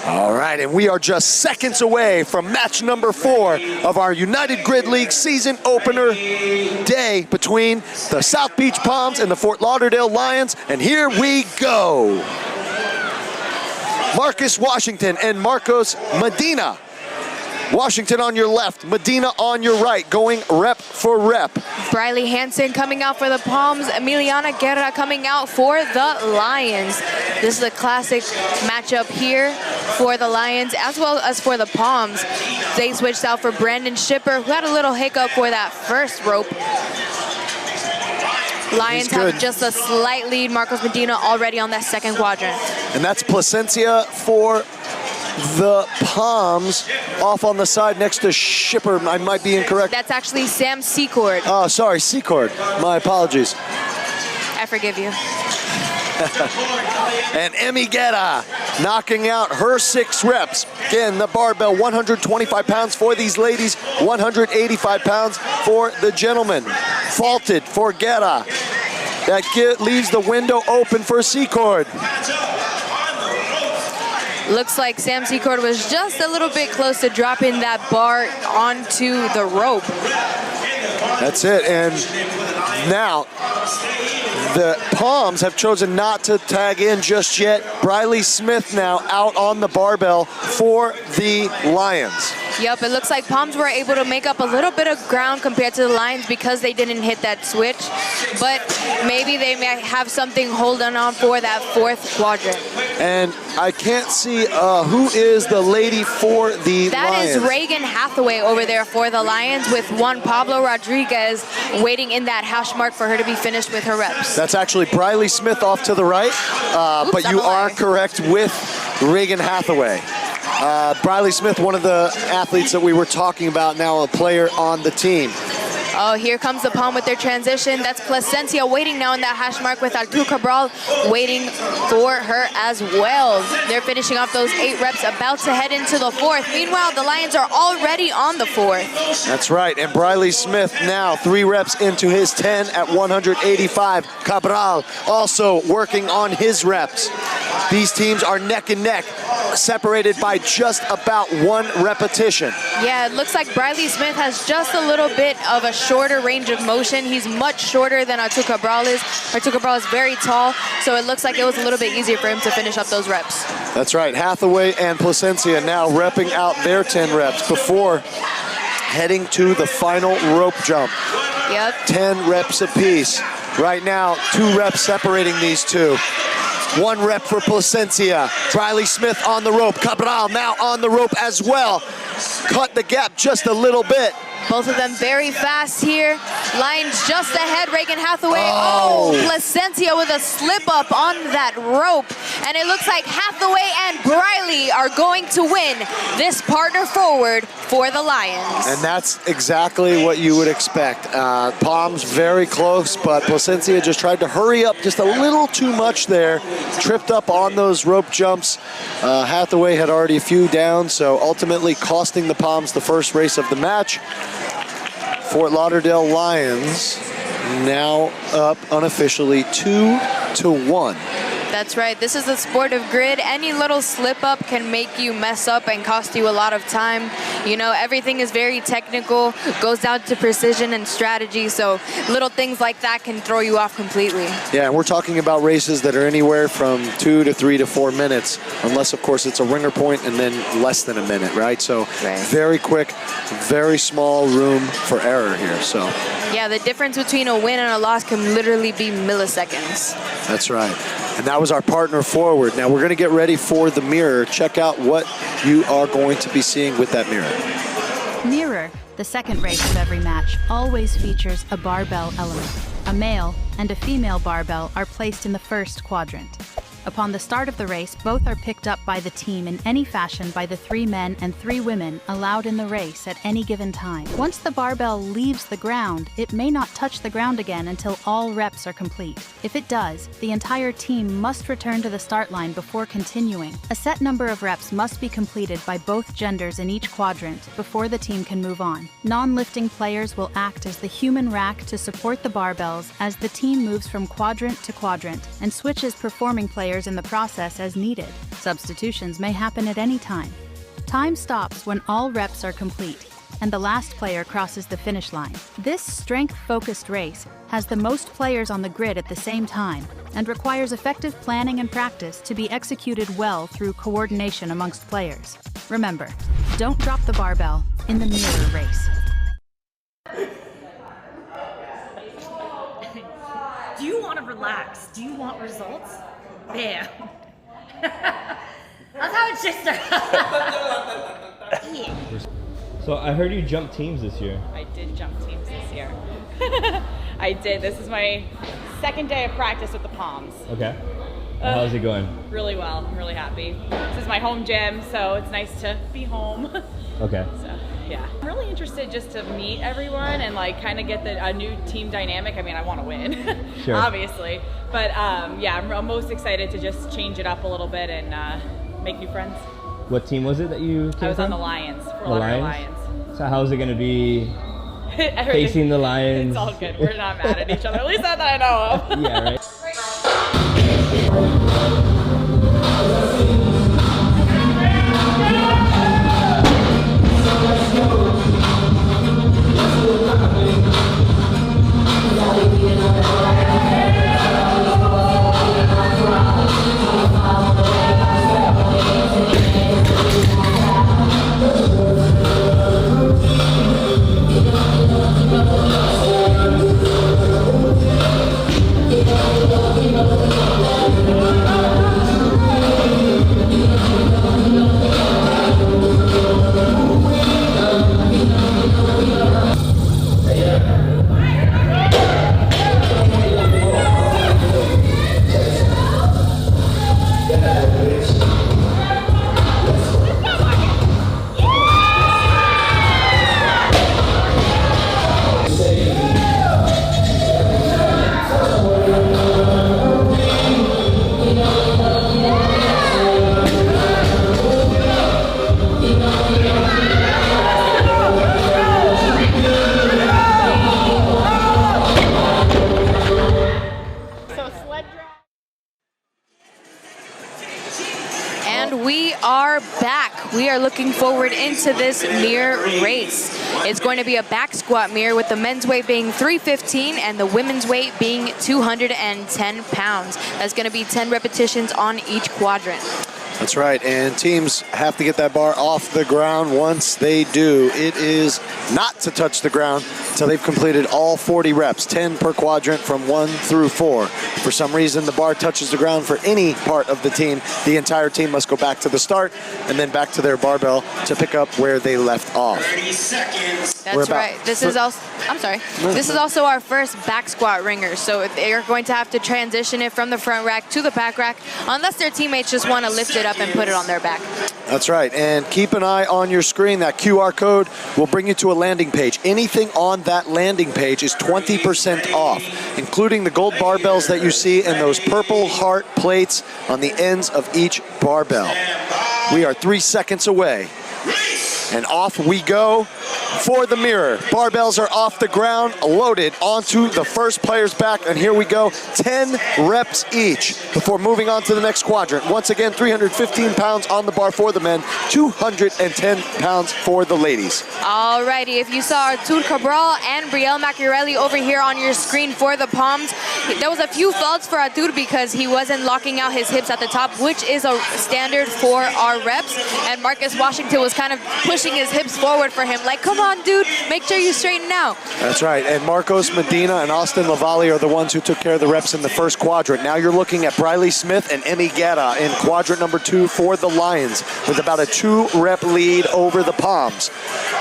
All right, and we are just seconds away from match number 4 of our United Grid League season opener day between the South Beach Palms and the Fort Lauderdale Lions, and here we go. Marcus Washington and Marcos Medina. Washington on your left, Medina on your right, going rep for rep. Bryleigh Hansen coming out for the Palms, Emiliana Guerra coming out for the Lions. This is a classic matchup here for the Lions as well as for the Palms. They switched out for Brandon Shipper, who had a little hiccup for that first rope. Lions have just a slight lead. Marcos Medina already on that second quadrant. And that's Placencia for the Palms, off on the side next to Shipper. I might be incorrect. That's actually Sam Secord. Oh, sorry, Secord. My apologies. I forgive you. And Emmy Guerra knocking out her 6 reps. Again, the barbell, 125 pounds for these ladies, 185 pounds for the gentlemen. Faulted for Guerra. That leaves the window open for Secord. Looks like Sam Secord was just a little bit close to dropping that bar onto the rope. That's it, and now the Palms have chosen not to tag in just yet. Bryleigh Smith now out on the barbell for the Lions. Yep, it looks like Palms were able to make up a little bit of ground compared to the Lions because they didn't hit that switch, but maybe they may have something holding on for that 4th quadrant. And I can't see who is the lady for the Lions. That is Reagan Hathaway over there for the Lions, with one Pablo Rodriguez waiting in that hash mark for her to be finished with her reps. That's actually Bryleigh Smith off to the right, but you are correct with Reagan Hathaway. Bryleigh Smith, one of the athletes that we were talking about, now a player on the team. Oh, here comes the Palm with their transition. That's Placencia waiting now in that hash mark with Artur Cabral waiting for her as well. They're finishing off those 8 reps, about to head into the 4th. Meanwhile, the Lions are already on the 4th. That's right, and Bryleigh Smith now 3 reps into his 10 at 185. Cabral also working on his reps. These teams are neck and neck, separated by just about 1 repetition. Yeah, it looks like Bryleigh Smith has just a little bit of a shorter range of motion. He's much shorter than Artur Cabral is. Artur Cabral is very tall, so it looks like it was a little bit easier for him to finish up those reps. That's right, Hathaway and Placencia now repping out their 10 reps before heading to the final rope jump. Yep. 10 reps apiece. Right now, 2 reps separating these two. 1 rep for Placencia. Bryleigh Smith on the rope. Cabral now on the rope as well. Cut the gap just a little bit. Both of them very fast here. Lions just ahead, Reagan Hathaway. Oh, Placencia with a slip up on that rope. And it looks like Hathaway and Bryleigh are going to win this partner forward for the Lions. And that's exactly what you would expect. Palms very close, but Placencia just tried to hurry up just a little too much there. Tripped up on those rope jumps. Hathaway had already a few down, so ultimately costing the Palms the first race of the match. Fort Lauderdale Lions now up unofficially 2-1. That's right. This is the sport of grid. Any little slip up can make you mess up and cost you a lot of time. You know, everything is very technical, goes down to precision and strategy, so little things like that can throw you off completely. Yeah, and we're talking about races that are anywhere from 2 to 3 to 4 minutes, unless, of course, it's a ringer point and then less than a minute, right? So very quick, very small room for error here. So yeah, the difference between a win and a loss can literally be milliseconds. That's right. And that was our partner forward. Now we're going to get ready for the mirror. Check out what you are going to be seeing with that mirror. Mirror, the second race of every match, always features a barbell element. A male and a female barbell are placed in the first quadrant. Upon the start of the race, both are picked up by the team in any fashion by the 3 men and 3 women allowed in the race at any given time. Once the barbell leaves the ground, it may not touch the ground again until all reps are complete. If it does, the entire team must return to the start line before continuing. A set number of reps must be completed by both genders in each quadrant before the team can move on. Non-lifting players will act as the human rack to support the barbells as the team moves from quadrant to quadrant and switches performing players in the process as needed. Substitutions may happen at any time. Time stops when all reps are complete and the last player crosses the finish line. This strength-focused race has the most players on the grid at the same time and requires effective planning and practice to be executed well through coordination amongst players. Remember, don't drop the barbell in the mirror race. Do you want to relax? Do you want results? Bam. That's how it should start. So I heard you jumped teams this year. I did jump teams this year. I did. This is my second day of practice with the Palms. Okay. How's it going? Really well. I'm really happy. This is my home gym, so it's nice to be home. Okay. So yeah, I'm really interested just to meet everyone and like kind of get a new team dynamic. I mean, I want to win, Sure. obviously, but yeah, I'm most excited to just change it up a little bit and make new friends. What team was it that you came I was from? on the Lions. The Lions? So how's it going to be facing the Lions? It's all good. We're not mad at each other. At least not that I know of. Yeah, right. We are looking forward into this mirror race. It's going to be a back squat mirror with the men's weight being 315 and the women's weight being 210 pounds. That's going to be 10 repetitions on each quadrant. That's right, and teams have to get that bar off the ground. Once they do, it is not to touch the ground until they've completed all 40 reps, 10 per quadrant from 1 through 4. For some reason, the bar touches the ground for any part of the team. The entire team must go back to the start and then back to their barbell to pick up where they left off. 30 seconds. That's right. This is also, I'm sorry. This is also our first back squat ringer, so they are going to have to transition it from the front rack to the back rack unless their teammates just want to lift it up and put it on their back. That's right, and keep an eye on your screen. That QR code will bring you to a landing page. Anything on that landing page is 20% off, including the gold barbells that you see and those purple heart plates on the ends of each barbell. We are 3 seconds away, and off we go for the mirror. Barbells are off the ground, loaded onto the first player's back, and here we go, 10 reps each before moving on to the next quadrant. Once again, 315 pounds on the bar for the men, 210 pounds for the ladies. Alrighty, if you saw Artur Cabral and Bryleigh Macchiarelli over here on your screen for the Palms, there was a few faults for Artur because he wasn't locking out his hips at the top, which is a standard for our reps, and Marcus Washington was kind of pushing his hips forward for him, like, come on, dude, make sure you straighten out. That's right, and Marcos Medina and Austin Lavalle are the ones who took care of the reps in the first quadrant. Now you're looking at Bryleigh Smith and Emmy Guerra in quadrant number 2 for the Lions, with about a 2-rep lead over the Palms.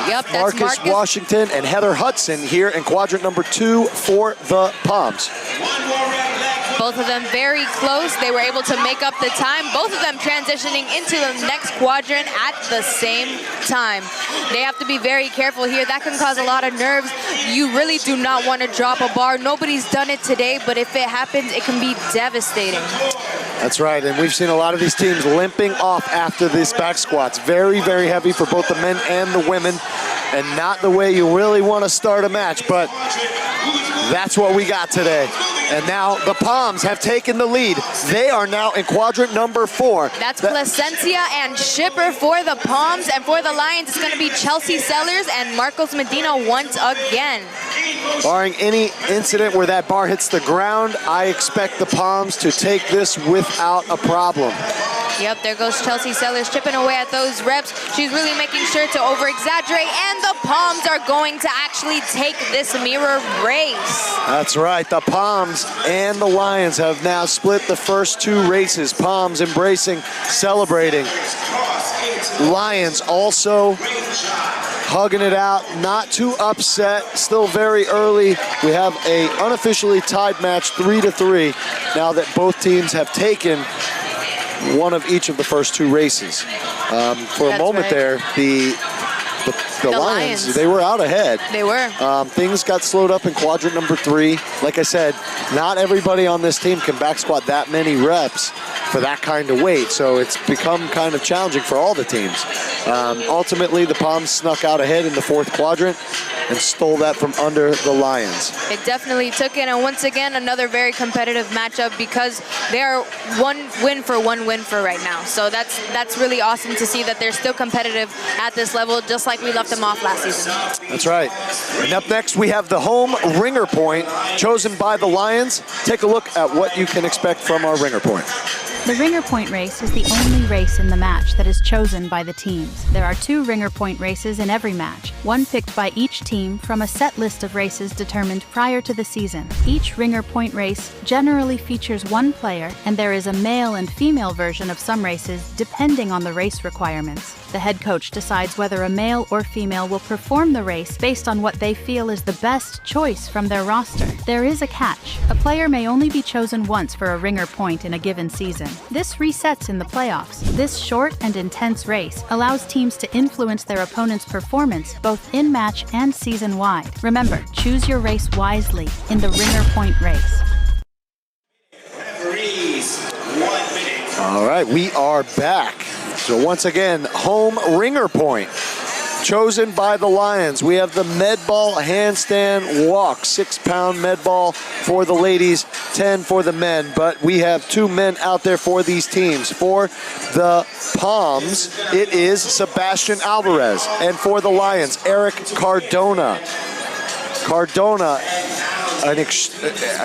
Yep, that's Marcus Washington and Heather Hudson here in quadrant number 2 for the Palms. Both of them very close. They were able to make up the time. Both of them transitioning into the next quadrant at the same time. They have to be very careful here. That can cause a lot of nerves. You really do not want to drop a bar. Nobody's done it today, but if it happens, it can be devastating. That's right, and we've seen a lot of these teams limping off after these back squats. Very, very heavy for both the men and the women, and not the way you really want to start a match, but that's what we got today. And now the Palms have taken the lead. They are now in quadrant number 4. That's Placencia and Shipper for the Palms, and for the Lions, it's going to be Chelsea Sellers and Marcos Medina once again. Barring any incident where that bar hits the ground, I expect the Palms to take this without a problem. Yep, there goes Chelsea Sellers chipping away at those reps. She's really making sure to over-exaggerate, and the Palms are going to actually take this mirror race. That's right, the Palms and the Lions have now split the first 2 races. Palms embracing, celebrating. Lions also hugging it out, not too upset, still very early. We have a unofficially tied match 3-3 now that both teams have taken one of each of the first 2 races. For a moment there, the Lions, they were out ahead. They were. Things got slowed up in quadrant number 3. Like I said, not everybody on this team can back squat that many reps for that kind of weight, so it's become kind of challenging for all the teams. Ultimately, the Palms snuck out ahead in the 4th quadrant and stole that from under the Lions. It definitely took it, and once again, another very competitive matchup because they are one win for right now. So that's really awesome to see that they're still competitive at this level, just like we left them off last season. That's right. And up next, we have the home ringer point chosen by the Lions. Take a look at what you can expect from our ringer point. The ringer point race is the only race in the match that is chosen by the teams. There are 2 ringer point races in every match, one picked by each team from a set list of races determined prior to the season. Each ringer point race generally features 1 player, and there is a male and female version of some races depending on the race requirements. The head coach decides whether a male or female will perform the race based on what they feel is the best choice from their roster. There is a catch. A player may only be chosen once for a ringer point in a given season. This resets in the playoffs. This short and intense race allows teams to influence their opponent's performance both in-match and season-wide. Remember, choose your race wisely in the ringer point race. Referees, 1 minute. All right, we are back. So once again, home ringer point chosen by the Lions. We have the med ball handstand walk, 6-pound med ball for the ladies, 10 for the men. But we have 2 men out there for these teams. For the Palms, it is Sebastian Alvarez. And for the Lions, Eric Cardona. Cardona,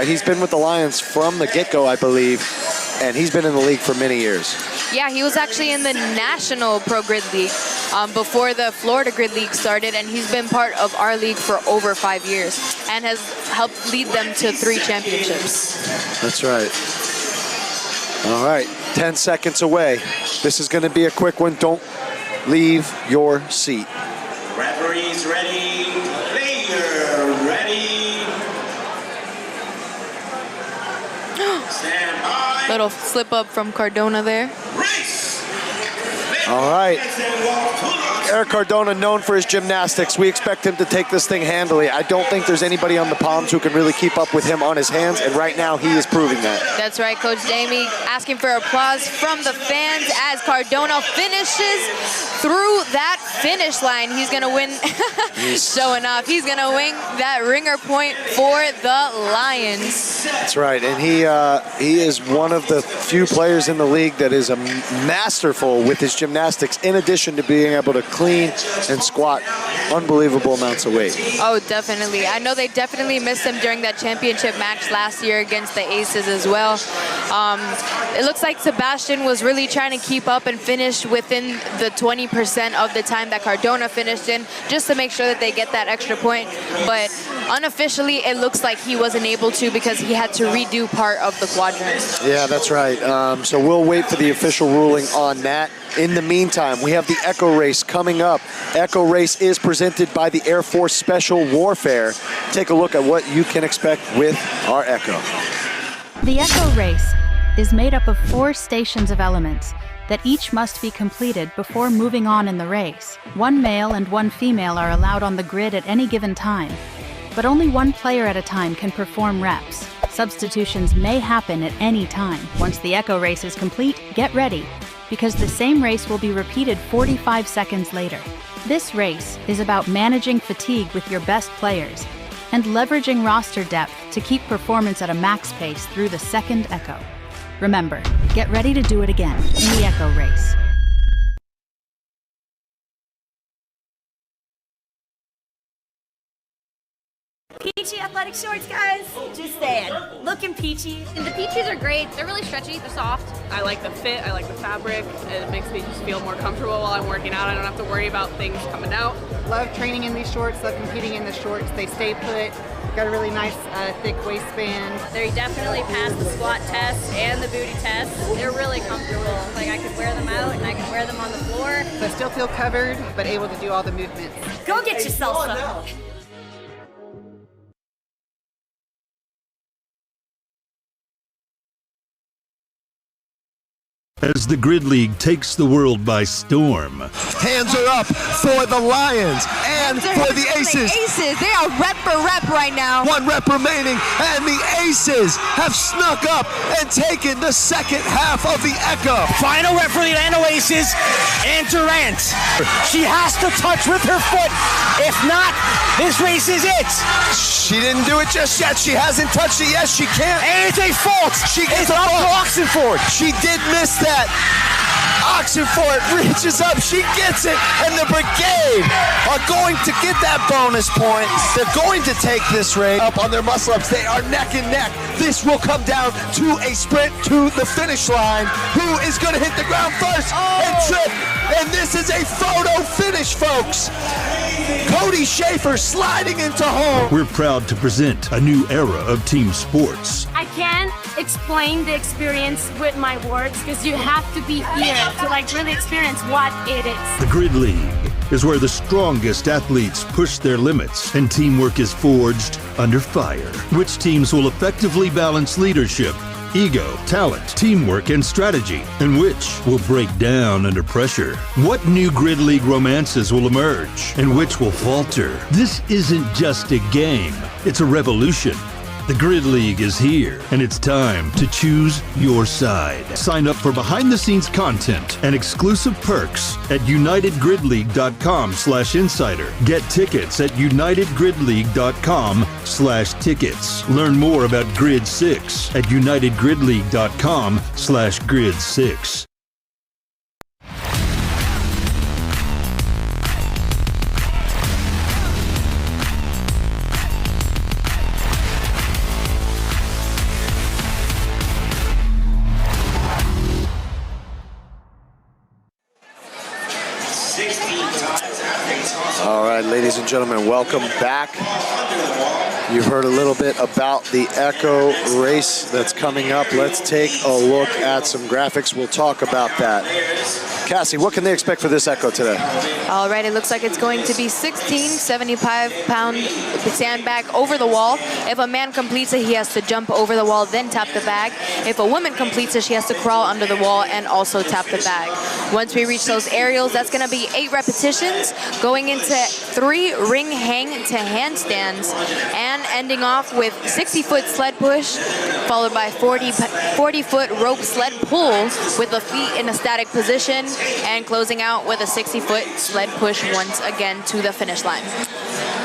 he's been with the Lions from the get-go, I believe, and he's been in the league for many years. Yeah, he was actually in the National Pro Grid League before the Florida Grid League started, and he's been part of our league for over 5 years and has helped lead them to 3 championships. That's right. All right, 10 seconds away. This is going to be a quick one. Don't leave your seat. Referees ready. Player ready. Stand by. Little slip up from Cardona there. Race. All right. Eric Cardona, known for his gymnastics. We expect him to take this thing handily. I don't think there's anybody on the Palms who can really keep up with him on his hands, and right now he is proving that. That's right, Coach Jamie asking for applause from the fans as Cardona finishes through that finish line. He's gonna win, showing off. He's gonna win that ringer point for the Lions. That's right, and he is one of the few players in the league that is masterful with his gymnastics, in addition to being able to clean and squat unbelievable amounts of weight. Oh, definitely. I know they definitely missed him during that championship match last year against the Aces as well. It looks like Sebastian was really trying to keep up and finish within the 20% of the time that Cardona finished in, just to make sure that they get that extra point. But unofficially, it looks like he wasn't able to because he had to redo part of the quadrant. Yeah, that's right. So we'll wait for the official ruling on that. In the meantime, we have the Echo Race coming up. Echo Race is presented by the Air Force Special Warfare. Take a look at what you can expect with our Echo. The Echo Race is made up of 4 stations of elements that each must be completed before moving on in the race. 1 male and 1 female are allowed on the grid at any given time, but only 1 player at a time can perform reps. Substitutions may happen at any time. Once the Echo Race is complete, get ready, because the same race will be repeated 45 seconds later. This race is about managing fatigue with your best players. and leveraging roster depth to keep performance at a max pace through the second Echo. Remember, get ready to do it again in the Echo race. Peachy athletic shorts, guys. Just saying. Looking peachy. And the peaches are great. They're really stretchy. They're soft. I like the fit, I like the fabric. It makes me just feel more comfortable while I'm working out. I don't have to worry about things coming out. Love training in these shorts, love competing in the shorts. They stay put. Got a really nice thick waistband. They definitely pass the squat test and the booty test. They're really comfortable. Like I could wear them out and I could wear them on the floor. So I still feel covered, but able to do all the movements. Go get yourself some. As the Grid League takes the world by storm. Hands are up for the Lions and for the Aces. Aces, they are rep for rep right now. 1 rep remaining, and the Aces have snuck up and taken the second half of the Echo. Final rep for the Orlando Aces, and Durant. She has to touch with her foot. If not, this race is it. She didn't do it just yet. She hasn't touched it yet. She can't. And it's a fault. It's up to Oxenford. She did miss that. Oxenford reaches up, she gets it, and the Brigade are going to get that bonus point. They're going to take this race up on their muscle-ups. They are neck and neck. This will come down to a sprint to the finish line. Who is going to hit the ground first and trip? And this is a photo finish, folks. Cody Schaefer sliding into home. We're proud to present a new era of team sports. I can't explain the experience with my words because you have to be here to like really experience what it is. The Grid League is where the strongest athletes push their limits and teamwork is forged under fire. Which teams will effectively balance leadership, ego, talent, teamwork, and strategy, and which will break down under pressure? What new Grid League romances will emerge, and which will falter? This isn't just a game, it's a revolution. The Grid League is here, and it's time to choose your side. Sign up for behind-the-scenes content and exclusive perks at unitedgridleague.com/insider. Get tickets at unitedgridleague.com/tickets. Learn more about Grid 6 at unitedgridleague.com/grid6. All right, ladies and gentlemen, welcome back. You've heard a little bit about the Echo race that's coming up. Let's take a look at some graphics. We'll talk about that. Cassie, what can they expect for this Echo today? All right, it looks like it's going to be 16 75-pound sandbag over the wall. If a man completes it, he has to jump over the wall, then tap the bag. If a woman completes it, she has to crawl under the wall and also tap the bag. Once we reach those aerials, that's going to be 8 repetitions, going into 3 ring hang to handstands, and ending off with 60-foot sled push, followed by 40-foot rope sled pull with the feet in a static position, and closing out with a 60-foot sled push once again to the finish line.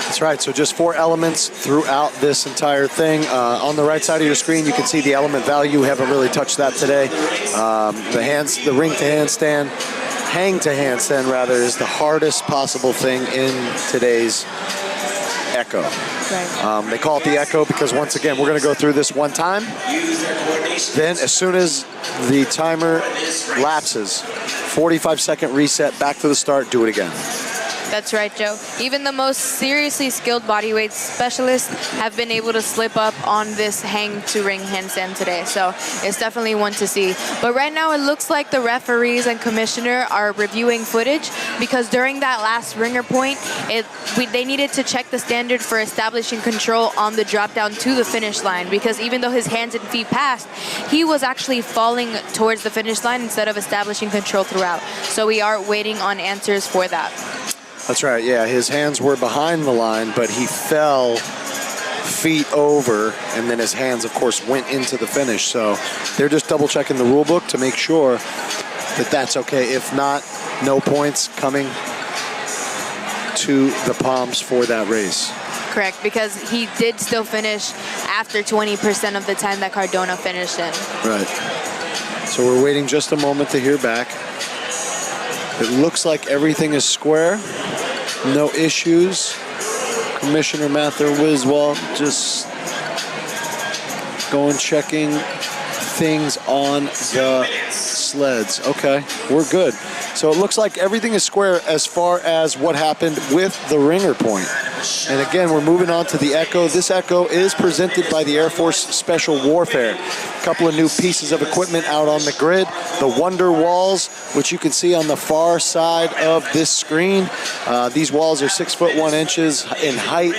That's right, so just 4 elements throughout this entire thing. On the right side of your screen, you can see the element value. We haven't really touched that today. The ring to handstand, hang to handstand rather, is the hardest possible thing in today's Echo. Right. They call it the Echo because, once again, we're going to go through this one time. Then, as soon as the timer lapses, 45-second reset, back to the start, do it again. That's right, Joe. Even the most seriously skilled bodyweight specialists have been able to slip up on this hang to ring handstand today. So it's definitely one to see. But right now it looks like the referees and commissioner are reviewing footage, because during that last ringer point, they needed to check the standard for establishing control on the drop down to the finish line, because even though his hands and feet passed, he was actually falling towards the finish line instead of establishing control throughout. So we are waiting on answers for that. That's right, yeah, his hands were behind the line, but he fell feet over, and then his hands, of course, went into the finish. So they're just double checking the rule book to make sure that that's okay. If not, no points coming to the Palms for that race. Correct, because he did still finish after 20% of the time that Cardona finished in. Right. So we're waiting just a moment to hear back. It looks like everything is square. No issues. Commissioner Mather Wiswall just going checking things on the sleds. Okay, we're good. So it looks like everything is square as far as what happened with the ringer point. And again, we're moving on to the Echo. This Echo is presented by the Air Force Special Warfare. A couple of new pieces of equipment out on the grid. The Wonder Walls, which you can see on the far side of this screen. These walls are 6'1" in height.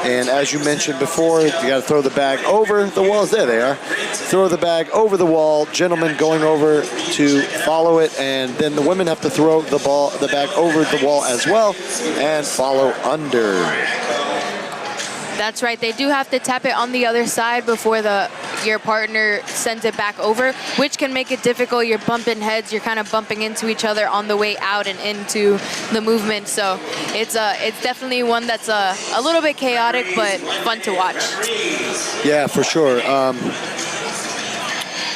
And as you mentioned before, you got to throw the bag over the walls. There they are. Throw the bag over the wall. Gentlemen going over to follow it, and then the women have to throw the bag over the wall as well and follow under. That's right. They do have to tap it on the other side before your partner sends it back over, which can make it difficult. You're bumping heads. You're kind of bumping into each other on the way out and into the movement. So it's definitely one that's a little bit chaotic, but fun to watch. Yeah, for sure.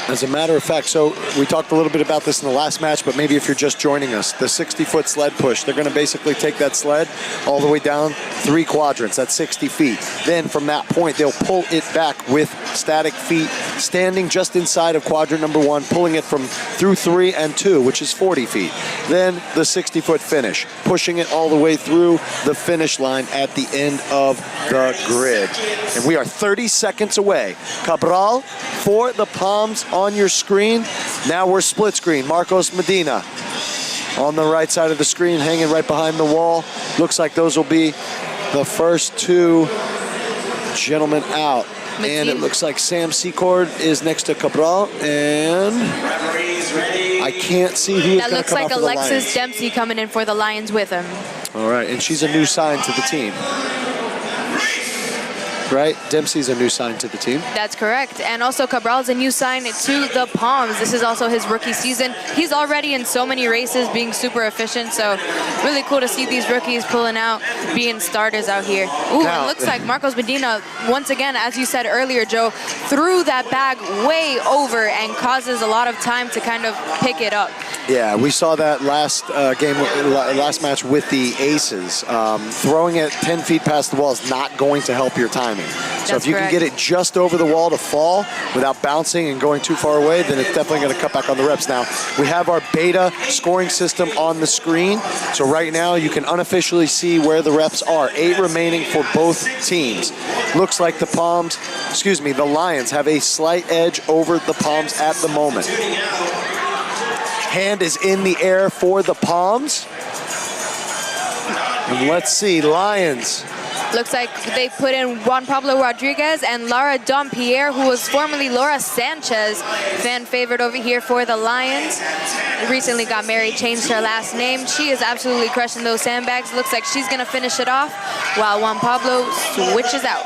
As a matter of fact, so we talked a little bit about this in the last match, but maybe if you're just joining us, the 60-foot sled push, they're going to basically take that sled all the way down 3 quadrants, that's 60 feet. Then from that point, they'll pull it back with static feet, standing just inside of quadrant number 1, pulling it through 3 and 2, which is 40 feet. Then the 60-foot finish, pushing it all the way through the finish line at the end of the grid. And we are 30 seconds away. Cabral for the Palms on your screen. Now we're split screen. Marcos Medina on the right side of the screen, hanging right behind the wall. Looks like those will be the first 2 gentlemen out. And it looks like Sam Secord is next to Cabral, and I can't see who is going to come out for the Lions. That looks like Alexis Dempsey coming in for the Lions with him. All right, and she's a new sign to the team. Right? Dempsey's a new sign to the team. That's correct. And also Cabral's a new sign to the Palms. This is also his rookie season. He's already in so many races, being super efficient. So really cool to see these rookies pulling out, being starters out here. Ooh, it looks like Marcos Medina, once again, as you said earlier, Joe, threw that bag way over and causes a lot of time to kind of pick it up. Yeah, we saw that last match with the Aces. Throwing it 10 feet past the wall is not going to help your timing. So if you can get it just over the wall to fall without bouncing and going too far away, then it's definitely going to cut back on the reps. Now, we have our beta scoring system on the screen. So right now, you can unofficially see where the reps are. 8 remaining for both teams. Looks like the Lions have a slight edge over the Palms at the moment. Hand is in the air for the Palms. And let's see, Lions. Looks like they put in Juan Pablo Rodriguez and Laura Dompierre, who was formerly Laura Sanchez, fan favorite over here for the Lions. Recently got married, changed her last name. She is absolutely crushing those sandbags. Looks like she's gonna finish it off while Juan Pablo switches out.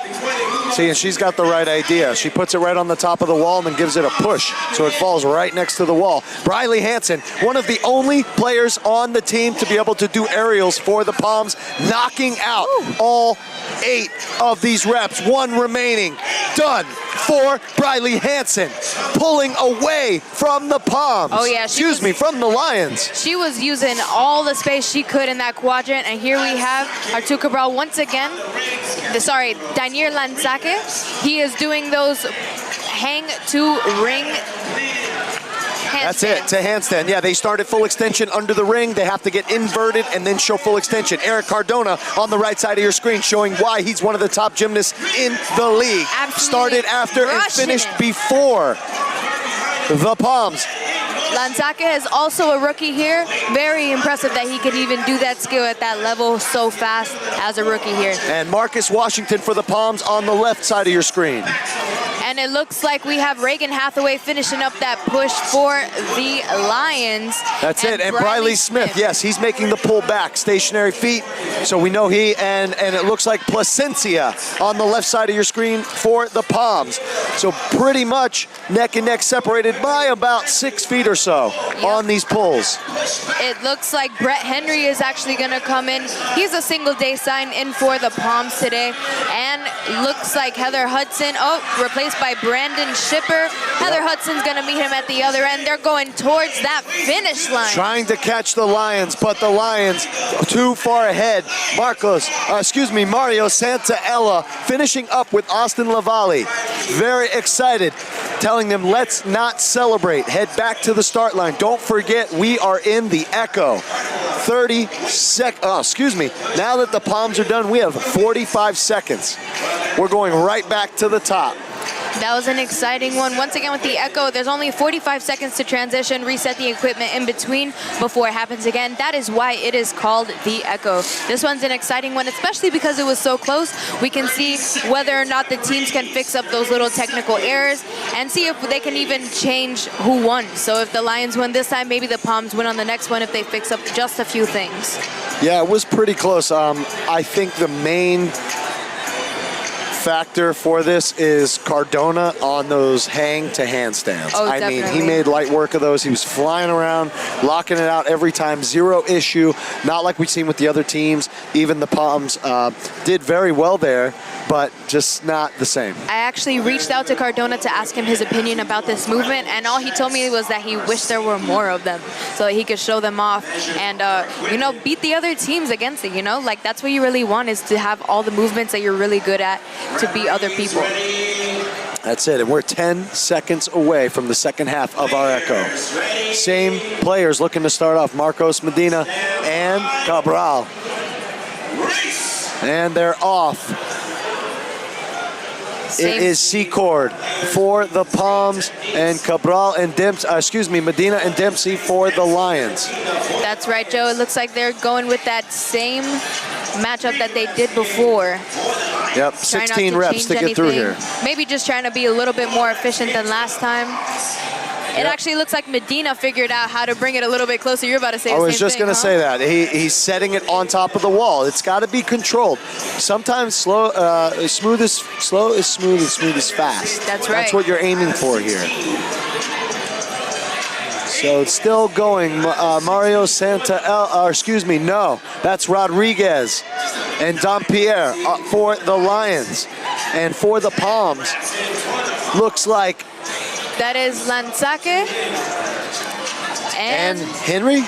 See, and she's got the right idea. She puts it right on the top of the wall and then gives it a push, so it falls right next to the wall. Bryleigh Hansen, one of the only players on the team to be able to do aerials for the Palms, knocking out all 8 of these reps. 1 remaining. Done for Bryleigh Hansen, pulling away from the Palms. Oh yeah, from the Lions. She was using all the space she could in that quadrant, and here we have Artur Cabral once again. Daniel Lanzake. He is doing those hang to ring. That's it, to handstand. Yeah, they start at full extension under the ring. They have to get inverted and then show full extension. Eric Cardona on the right side of your screen showing why he's one of the top gymnasts in the league. Absolutely started after and finished before the Palms. Lanzake is also a rookie here. Very impressive that he can even do that skill at that level so fast as a rookie here. And Marcus Washington for the Palms on the left side of your screen. And it looks like we have Reagan Hathaway finishing up that push for the Lions. That's it. And Bryleigh Smith, yes, he's making the pull back, stationary feet. So we know he, and it looks like Placencia on the left side of your screen for the Palms. So pretty much neck and neck separated by about 6 feet or so on these pulls. It looks like Brett Henry is actually going to come in. He's a single day sign in for the Palms today. And looks like Heather Hudson, replaced by Brandon Shipper. Heather Hudson's going to meet him at the other end. They're going towards that finish line. Trying to catch the Lions, but the Lions too far ahead. Mario Santaella finishing up with Austin Lavalle. Very excited, telling them let's not celebrate. Head back to the start line. Don't forget we are in the Echo. 30 seconds. Now that the Palms are done, we have 45 seconds. We're going right back to the top. That was an exciting one. Once again with the Echo, there's only 45 seconds to transition, reset the equipment in between before it happens again. That is why it is called the Echo. This one's an exciting one, especially because it was so close. We can see whether or not the teams can fix up those little technical errors and see if they can even change who won. So if the Lions win this time, maybe the Palms win on the next one if they fix up just a few things. Yeah, it was pretty close. I think the main factor for this is Cardona on those hang to handstands. I mean, he made light work of those. He was flying around, locking it out every time, zero issue. Not like we've seen with the other teams. Even the Palms did very well there, but just not the same. I actually reached out to Cardona to ask him his opinion about this movement, and all he told me was that he wished there were more of them so he could show them off and, beat the other teams against it, Like, that's what you really want, is to have all the movements that you're really good at to beat other people. That's it, and we're 10 seconds away from the second half of our Echo. Same players looking to start off, Marcos Medina and Cabral. And they're off. It is C-Cord for the Palms and Cabral and Medina and Dempsey for the Lions. That's right, Joe. It looks like they're going with that same matchup that they did before. Yep, 16 reps to get through here. Maybe just trying to be a little bit more efficient than last time. It actually looks like Medina figured out how to bring it a little bit closer. You're about to say the same thing, I was just going to say that. He's setting it on top of the wall. It's got to be controlled. Sometimes smooth is smooth is fast. That's right. That's what you're aiming for here. So it's still going. Mario no, that's Rodriguez and Dampierre for the Lions. And for the Palms, looks like that is Lanzake and Henry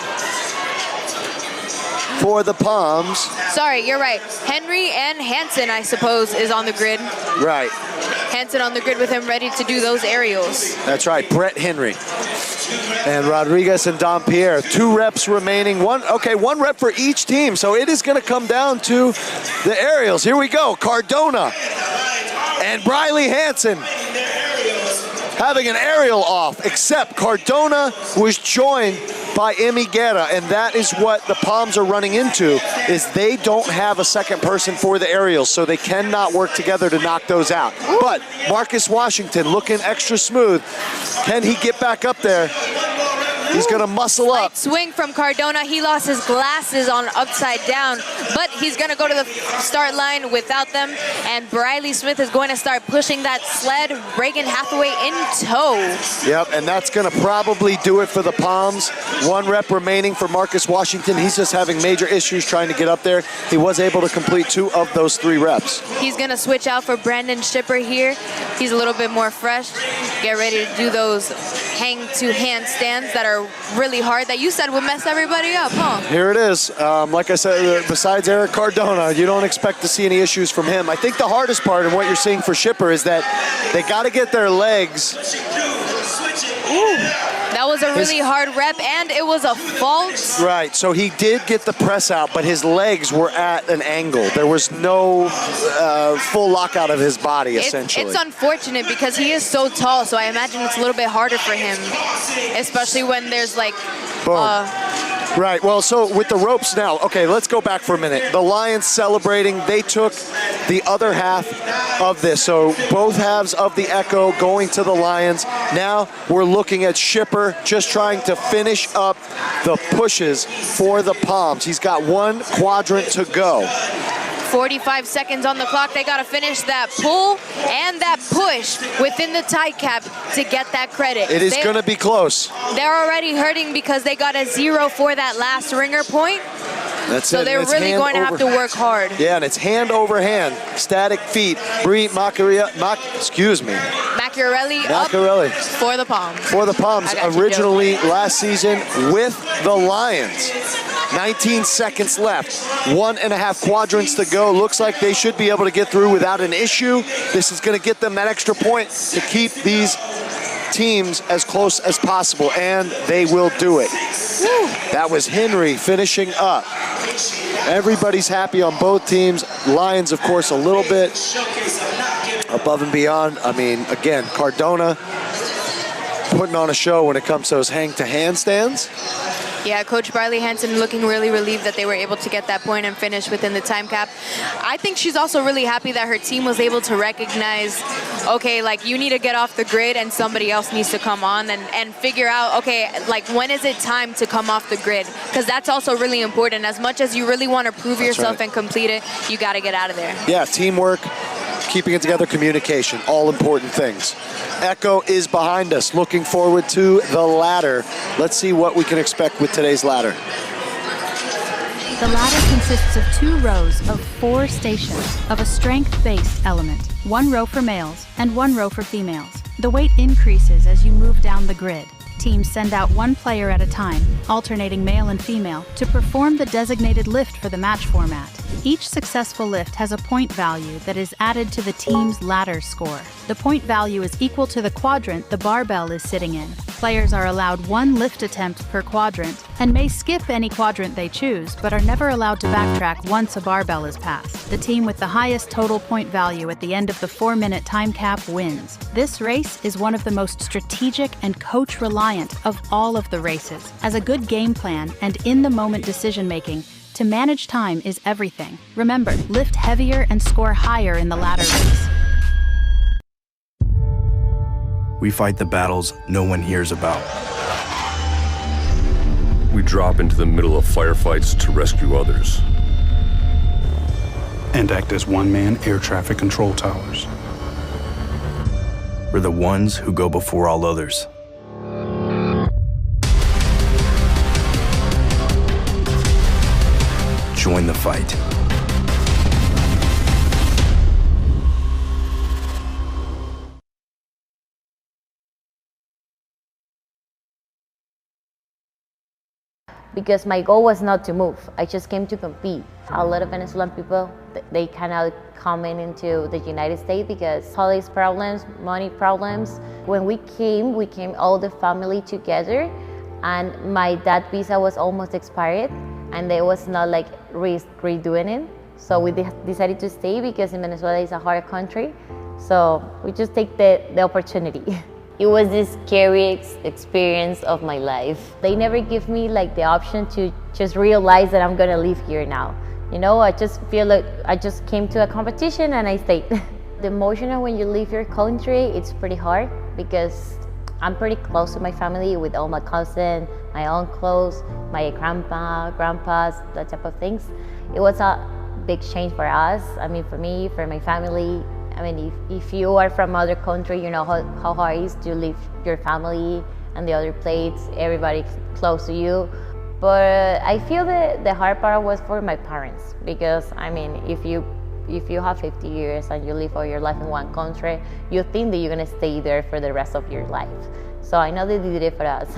for the Palms. Sorry, you're right. Henry and Hansen, I suppose, is on the grid. Right. Hansen on the grid with him ready to do those aerials. That's right, Brett Henry. And Rodriguez and Dampierre, 2 reps remaining. One rep for each team. So it is going to come down to the aerials. Here we go. Cardona and Bryleigh Hansen having an aerial off, except Cardona was joined by Guerra, and that is what the Palms are running into, is they don't have a second person for the aerials, so they cannot work together to knock those out. But Marcus Washington looking extra smooth. Can he get back up there? He's going to muscle up. Swing from Cardona. He lost his glasses on upside down, but he's going to go to the start line without them. And Bryleigh Smith is going to start pushing that sled. Reagan Hathaway in tow. Yep, and that's going to probably do it for the Palms. 1 rep remaining for Marcus Washington. He's just having major issues trying to get up there. He was able to complete 2 of those 3 reps. He's going to switch out for Brandon Shipper here. He's a little bit more fresh. Get ready to do those hang-to-hand stands that are really hard, that you said would mess everybody up, huh? Here it is. Like I said, besides Eric Cardona, you don't expect to see any issues from him. I think the hardest part and what you're seeing for Shipper is that they got to get their legs. That was a really hard rep, and it was a fault. Right, so he did get the press out, but his legs were at an angle. There was no full lockout of his body, essentially. It's unfortunate because he is so tall, so I imagine it's a little bit harder for him, especially when there's like Right, well, so with the ropes now, okay, let's go back for a minute. The Lions celebrating, they took the other half of this. So both halves of the Echo going to the Lions. Now we're looking at Shipper just trying to finish up the pushes for the Palms. He's got one quadrant to go. 45 seconds on the clock. They got to finish that pull and that push within the tie cap to get that credit. It is going to be close. They're already hurting because they got a 0 for that last ringer point. That's so it. they're really going to have to work hard. Yeah, and it's hand over hand, static feet. Macchiarelli up for the Palms. For the Palms, originally last season with the Lions. 19 seconds left, 1.5 quadrants to go. Looks like they should be able to get through without an issue. This is going to get them that extra point to keep these teams as close as possible, and they will do it. Woo. That was Henry finishing up. Everybody's happy on both teams. Lions, of course, a little bit above and beyond. I mean, again, Cardona putting on a show when it comes to those hang-to-handstands. Yeah, Coach Bryleigh Hansen looking really relieved that they were able to get that point and finish within the time cap. I think she's also really happy that her team was able to recognize, okay, like you need to get off the grid and somebody else needs to come on and figure out, okay, like when is it time to come off the grid? Because that's also really important. As much as you really want to prove yourself and complete it, you got to get out of there. Yeah, teamwork, keeping it together, communication, all important things. Echo is behind us, looking forward to the ladder. Let's see what we can expect with today's ladder. The ladder consists of 2 rows of 4 stations of a strength-based element, 1 row for males and 1 row for females. The weight increases as you move down the grid. Teams send out 1 player at a time, alternating male and female, to perform the designated lift for the match format. Each successful lift has a point value that is added to the team's ladder score. The point value is equal to the quadrant the barbell is sitting in. Players are allowed 1 lift attempt per quadrant and may skip any quadrant they choose, but are never allowed to backtrack once a barbell is passed. The team with the highest total point value at the end of the 4-minute time cap wins. This race is one of the most strategic and coach-reliant of all of the races. As a good game plan and in-the-moment decision-making, to manage time is everything. Remember, lift heavier and score higher in the ladder race. We fight the battles no one hears about. We drop into the middle of firefights to rescue others. And act as one-man air traffic control towers. We're the ones who go before all others. Join the fight. Because my goal was not to move. I just came to compete. A lot of Venezuelan people, they kind of come into the United States because politics problems, money problems. When we came all the family together, and my dad's visa was almost expired, and they was not like redoing it. So we decided to stay because in Venezuela is a hard country. So we just take the opportunity. It was the scariest experience of my life. They never give me like the option to just realize that I'm gonna live here now. You know, I just feel like I just came to a competition and I stayed. The emotion when you leave your country, it's pretty hard because I'm pretty close to my family with all my cousins, my uncles, my grandpas, that type of things. It was a big change for us. I mean, for me, for my family. I mean, if you are from other country, you know how hard it is to leave your family and the other plates, everybody close to you. But I feel that the hard part was for my parents because, I mean, if you have 50 years and you live all your life in one country, you think that you're gonna stay there for the rest of your life. So I know they did it for us.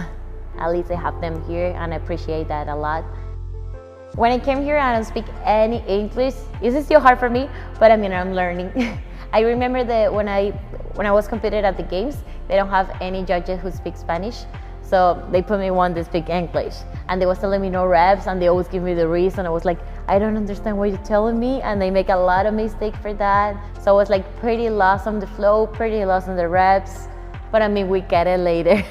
At least I have them here and I appreciate that a lot. When I came here, I don't speak any English. It's still hard for me, but I mean, I'm learning. I remember that when I was competing at the games, they don't have any judges who speak Spanish. So they put me one that speak English. And they was telling me no reps and they always give me the reason. I was like, I don't understand what you're telling me. And they make a lot of mistakes for that. So I was like pretty lost on the flow, pretty lost on the reps. But I mean, we get it later.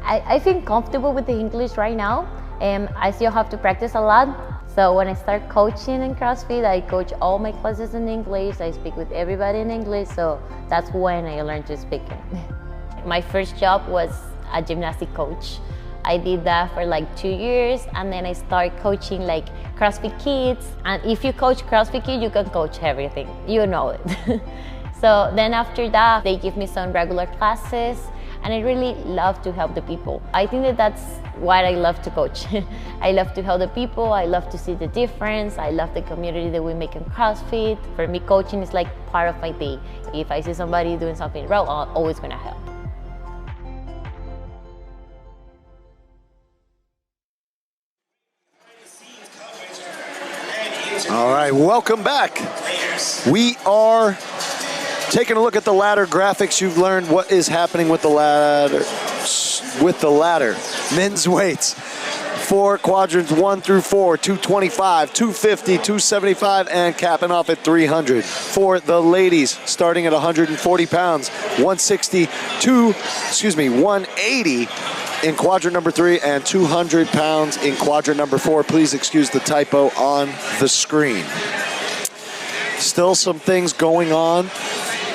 I feel comfortable with the English right now. I still have to practice a lot. So when I start coaching in CrossFit, I coach all my classes in English. I speak with everybody in English. So that's when I learned to speak. My first job was a gymnastic coach. I did that for like 2 years, and then I started coaching like CrossFit Kids. And if you coach CrossFit Kids, you can coach everything. You know it. So then after that, they give me some regular classes, and I really love to help the people. I think that that's what I love to coach. I love to help the people. I love to see the difference. I love the community that we make in CrossFit. For me, coaching is like part of my day. If I see somebody doing something wrong, I'm always gonna help. All right, welcome back. We are taking a look at the ladder graphics. You've learned what is happening with the ladder. Men's weights for quadrants 1 through 4, 225, 250, 275, and capping off at 300. For the ladies, starting at 140 pounds, 180 in quadrant number 3 and 200 pounds in quadrant number 4. Please excuse the typo on the screen. Still some things going on.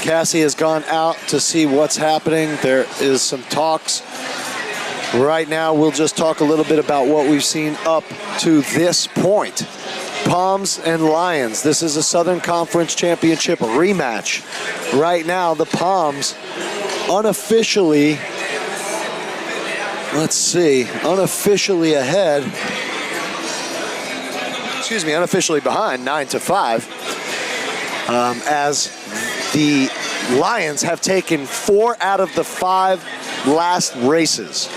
Cassie has gone out to see what's happening. There is some talks. Right now, we'll just talk a little bit about what we've seen up to this point. Palms and Lions. This is a Southern Conference Championship rematch. Right now, the Palms unofficially ahead. Unofficially behind 9-5. As the Lions have taken 4 out of the 5 last races.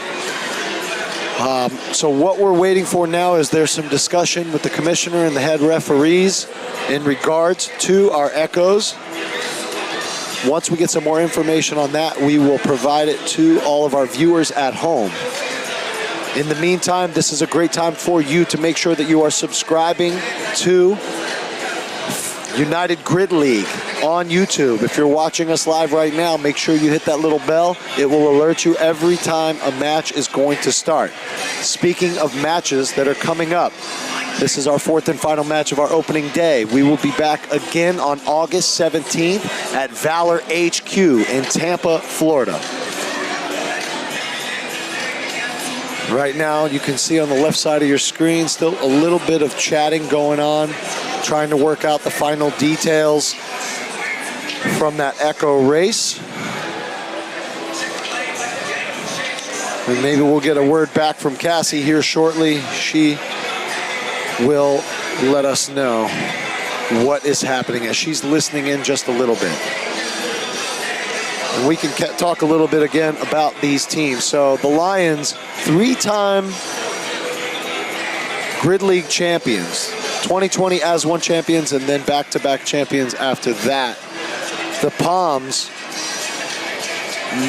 So what we're waiting for now is there's some discussion with the commissioner and the head referees in regards to our echoes. Once we get some more information on that, we will provide it to all of our viewers at home. In the meantime, this is a great time for you to make sure that you are subscribing to United Grid League on YouTube. If you're watching us live right now, make sure you hit that little bell. It will alert you every time a match is going to start. Speaking of matches that are coming up, this is our 4th and final match of our opening day. We will be back again on August 17th at Valor HQ in Tampa, Florida. Right now, you can see on the left side of your screen, still a little bit of chatting going on, trying to work out the final details from that Echo race. And maybe we'll get a word back from Cassie here shortly. She will let us know what is happening as she's listening in just a little bit. And we can talk a little bit again about these teams. So the Lions, 3-time Grid League champions, 2020 as one champions, and then back-to-back champions after that. The Palms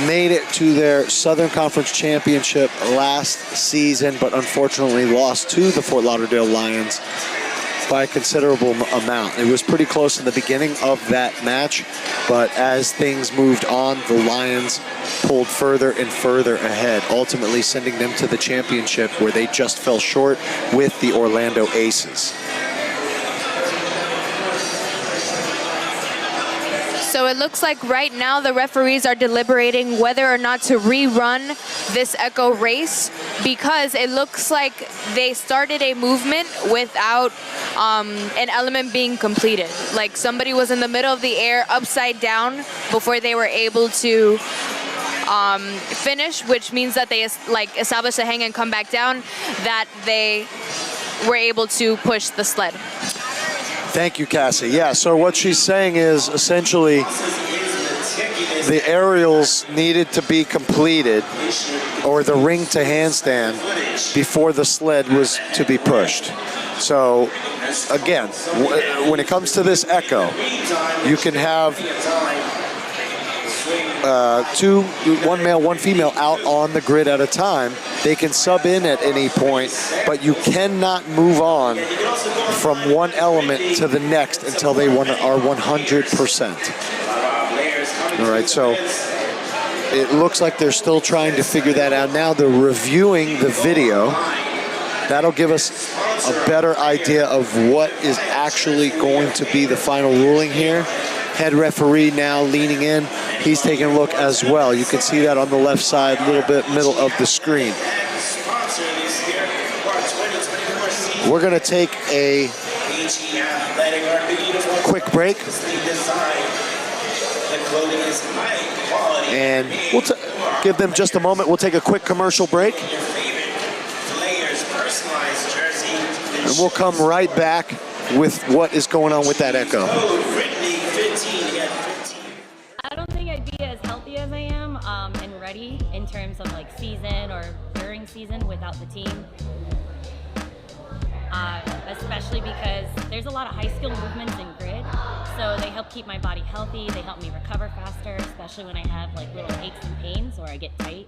made it to their Southern Conference Championship last season, but unfortunately lost to the Fort Lauderdale Lions by a considerable amount. It was pretty close in the beginning of that match, but as things moved on, the Lions pulled further and further ahead, ultimately sending them to the championship where they just fell short with the Orlando Aces. So it looks like right now the referees are deliberating whether or not to rerun this Echo race, because it looks like they started a movement without an element being completed. Like somebody was in the middle of the air upside down before they were able to finish, which means that they establish a hang and come back down, that they were able to push the sled. Thank you, Cassie. Yeah, so what she's saying is essentially the aerials needed to be completed, or the ring to handstand, before the sled was to be pushed. So again, when it comes to this Echo, you can have one male, one female out on the grid at a time. They can sub in at any point, but you cannot move on from one element to the next until they are 100%. All right, so it looks like they're still trying to figure that out now. They're reviewing the video That'll give us a better idea of what is actually going to be the final ruling here. Head referee now leaning in. He's taking a look as well. You can see that on the left side, a little bit middle of the screen. We're going to take a quick break. And we'll give them just a moment. We'll take a quick commercial break. And we'll come right back with what is going on with that echo. I don't think I'd be as healthy as I am and ready in terms of like season or during season without the team. Especially because there's a lot of high skill movements in grid, so they help keep my body healthy, they help me recover faster, especially when I have like little aches and pains or I get tight.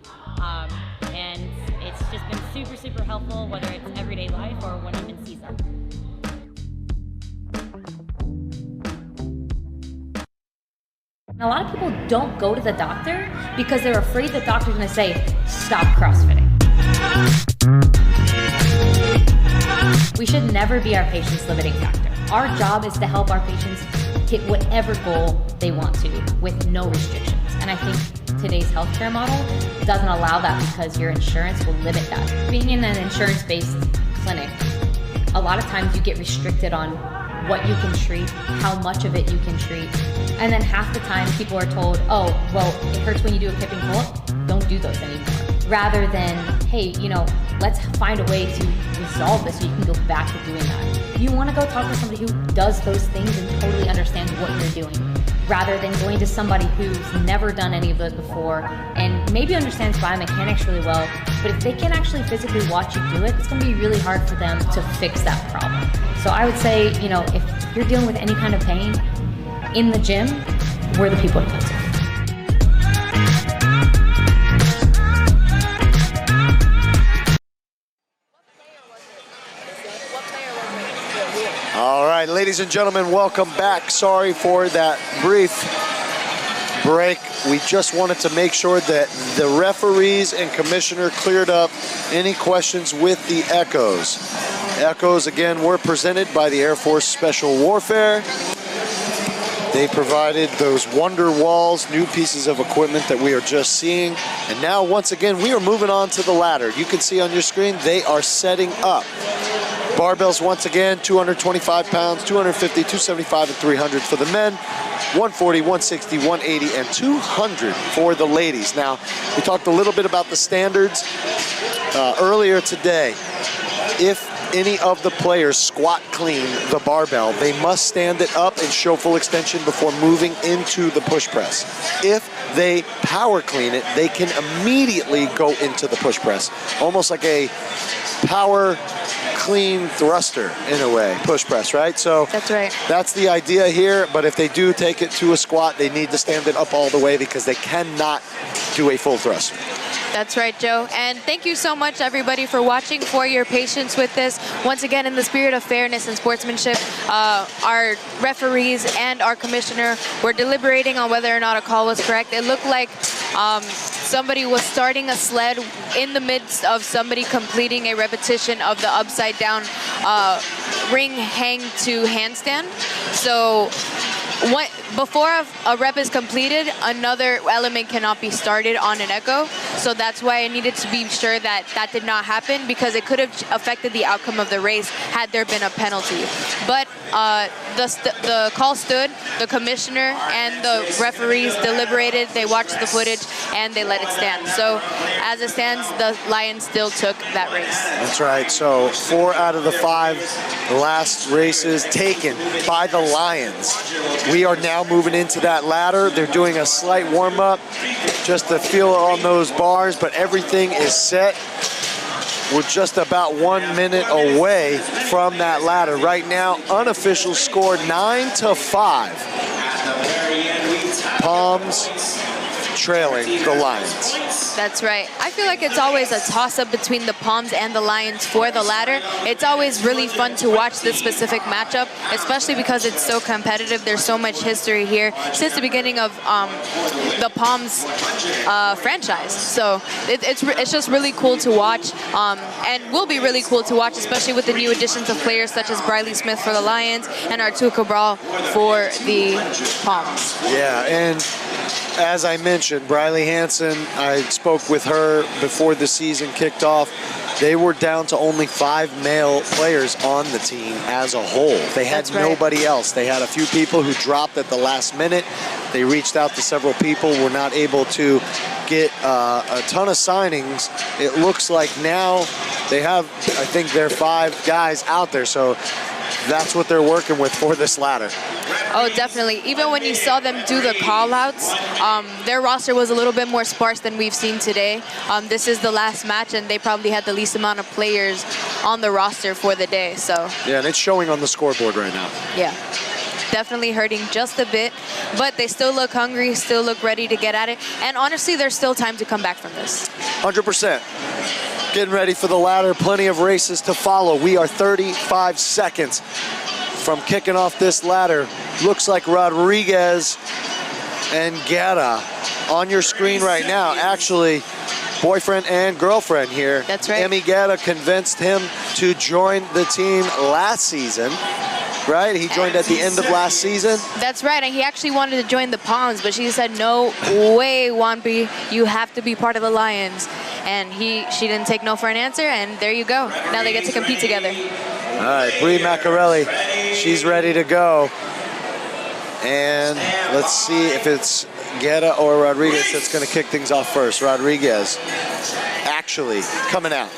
And it's just been super, super helpful, whether it's everyday life or when I'm in season. And a lot of people don't go to the doctor because they're afraid the doctor's gonna say, stop CrossFitting. We should never be our patient's limiting factor. Our job is to help our patients hit whatever goal they want to with no restrictions. And I think today's healthcare model doesn't allow that because your insurance will limit that. Being in an insurance-based clinic, a lot of times you get restricted on what you can treat, how much of it you can treat. And then half the time people are told, oh, well, it hurts when you do a kip and pull-up, don't do those anymore. Rather than, hey, you know, let's find a way to resolve this so you can go back to doing that. You want to go talk to somebody who does those things and totally understands what you're doing, rather than going to somebody who's never done any of those before and maybe understands biomechanics really well, but if they can't actually physically watch you do it, it's going to be really hard for them to fix that problem. So I would say, you know, if you're dealing with any kind of pain in the gym, we're the people to go to. All right, ladies and gentlemen, welcome back. Sorry for that brief break. We just wanted to make sure that the referees and commissioner cleared up any questions with the echoes. Echoes, again, were presented by the Air Force Special Warfare. They provided those wonder walls, new pieces of equipment that we are just seeing. And now, once again, we are moving on to the ladder. You can see on your screen, they are setting up. Barbells, once again, 225 pounds, 250, 275, and 300 for the men, 140, 160, 180, and 200 for the ladies. Now, we talked a little bit about the standards earlier today. If any of the players squat clean the barbell, they must stand it up and show full extension before moving into the push press. If they power clean it, they can immediately go into the push press, almost like a power clean thruster in a way, push press, right? So that's right. That's the idea here, but if they do take it to a squat, they need to stand it up all the way because they cannot do a full thrust. That's right, Joe. And thank you so much, everybody, for watching, for your patience with this. Once again, in the spirit of fairness and sportsmanship, our referees and our commissioner were deliberating on whether or not a call was correct. It looked like somebody was starting a sled in the midst of somebody completing a repetition of the upside down ring hang to handstand. So before a rep is completed, another element cannot be started on an echo. So that's why I needed to be sure that that did not happen, because it could have affected the outcome of the race had there been a penalty. But the call stood, the commissioner and the referees deliberated, they watched the footage, and they let it stand. So as it stands, the Lions still took that race. That's right. So 4 out of the 5 last races taken by the Lions. We are now moving into that ladder. They're doing a slight warm-up just to feel on those bars, but everything is set. We're just about 1 minute away from that ladder. Right now, unofficial score 9-5. Palms trailing the Lions. That's right. I feel like it's always a toss-up between the Palms and the Lions for the ladder. It's always really fun to watch this specific matchup, especially because it's so competitive. There's so much history here since the beginning of the Palms franchise. So it's just really cool to watch, and will be really cool to watch, especially with the new additions of players such as Bryleigh Smith for the Lions and Artur Cabral for the Palms. Yeah, and as I mentioned, Bryleigh Hansen, I spoke with her before the season kicked off. They were down to only 5 male players on the team as a whole. They had nobody else. They had a few people who dropped at the last minute. They reached out to several people, were not able to get a ton of signings. It looks like now they have, I think, their 5 guys out there. So that's what they're working with for this ladder. Oh, definitely. Even when you saw them do the call-outs, their roster was a little bit more sparse than we've seen today. This is the last match, and they probably had the least amount of players on the roster for the day. So yeah, and it's showing on the scoreboard right now. Yeah, definitely hurting just a bit, but they still look hungry, still look ready to get at it. And honestly, there's still time to come back from this. 100%. Getting ready for the ladder. Plenty of races to follow. We are 35 seconds from kicking off this ladder. Looks like Rodriguez and Guerra on your screen right now. Actually, boyfriend and girlfriend here. That's right. Emi Guerra convinced him to join the team last season. Right? He joined at the end of last season. That's right, and he actually wanted to join the Palms, but she said, no way, Juanpi, you have to be part of the Lions. And she didn't take no for an answer, and there you go. Now they get to compete together. All right, Brie Macarelli, she's ready to go. And let's see if it's Guerra or Rodriguez that's going to kick things off first. Rodriguez actually coming out.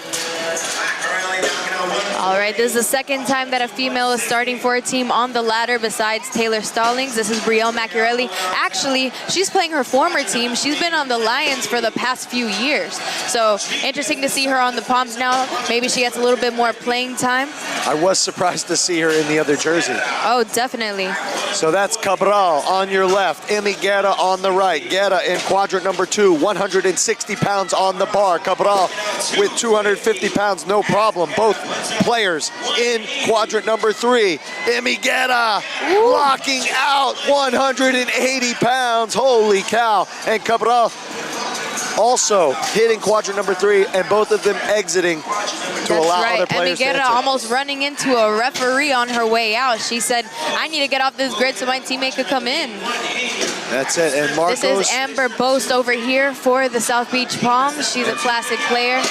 All right, this is the second time that a female is starting for a team on the ladder besides Taylor Stallings. This is Brielle Macarelli. Actually, she's playing her former team. She's been on the Lions for the past few years. So interesting to see her on the Palms now. Maybe she gets a little bit more playing time. I was surprised to see her in the other jersey. Oh, definitely. So that's Cabral on your left, Emi Guerra on the right. Guerra in quadrant number 2, 160 pounds on the bar. Cabral with 250 pounds, no problem. Both players in quadrant number 3. Emi Guerra locking out 180 pounds. Holy cow. And Cabral also hitting quadrant number 3, and both of them exiting to allow other players to enter. Emi Guerra almost running into a referee on her way out. She said, I need to get off this grid so my teammate could come in. That's it. And Marcos. This is Amber Boast over here for the South Beach Palms. She's a classic player.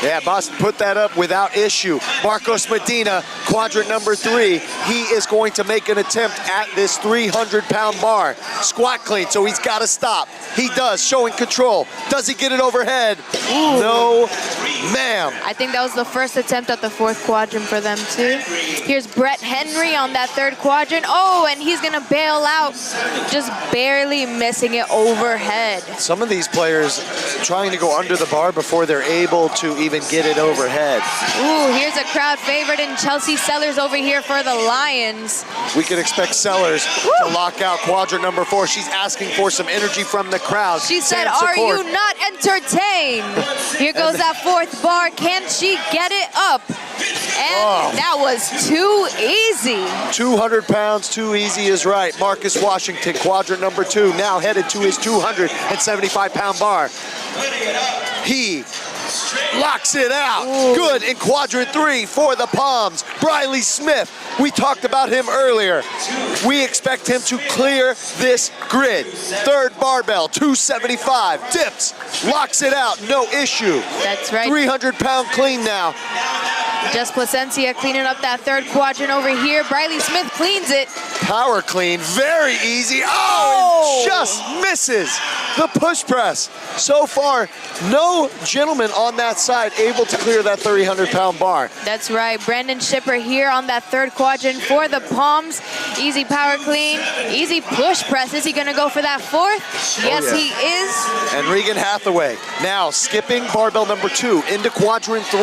Yeah, Boston put that up without issue. Marcos Medina, quadrant number 3. He is going to make an attempt at this 300-pound bar. Squat clean, so he's got to stop. He does, showing control. Does he get it overhead? Ooh. No, ma'am. I think that was the first attempt at the 4th quadrant for them, too. Here's Brett Henry on that 3rd quadrant. Oh, and he's going to bail out, just barely missing it overhead. Some of these players trying to go under the bar before they're able to even get it overhead. Ooh, here's a crowd favorite in Chelsea Sellers over here for the Lions. We could expect Sellers to lock out quadrant number 4. She's asking for some energy from the crowd. She said, are you not entertained? Here goes that 4th bar. Can she get it up? And that was too easy. 200 pounds, too easy is right. Marcus Washington, quadrant number 2, now headed to his 275-pound bar. He locks it out. Ooh. Good in quadrant 3 for the Palms. Bryleigh Smith, we talked about him earlier. We expect him to clear this grid. 3rd barbell, 275, dips, locks it out, no issue. That's right. 300-pound clean now. Just Placencia cleaning up that 3rd quadrant over here. Bryleigh Smith cleans it. Power clean, very easy. Oh, and just misses the push press. So far, no gentleman on that side able to clear that 300-pound bar. That's right. Brandon Shipper here on that 3rd quadrant for the Palms. Easy power clean, easy push press. Is he going to go for that 4th? Yes, he is. And Regan Hathaway now skipping barbell number 2 into quadrant 3.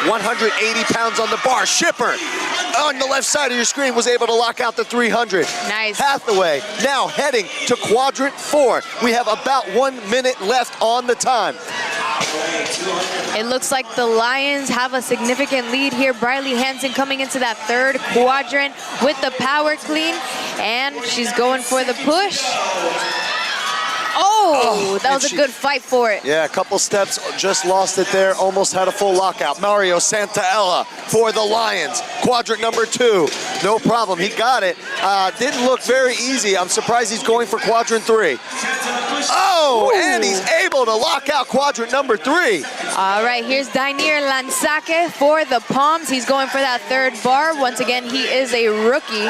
180 pounds on the bar. Shipper on the left side of your screen was able to lock out the 300. Nice. Hathaway now heading to quadrant 4. We have a about 1 minute left on the time. It looks like the Lions have a significant lead here. Bryleigh Hansen coming into that third quadrant with the power clean, and she's going for the push. Oh, that was a good fight for it. Yeah, a couple steps, just lost it there, almost had a full lockout. Mario Santaella for the Lions. Quadrant number 2, no problem, he got it. Didn't look very easy. I'm surprised he's going for quadrant 3. Oh, and he's able to lock out quadrant number 3. All right, here's Dainier Lanzaque for the Palms. He's going for that third bar. Once again, he is a rookie.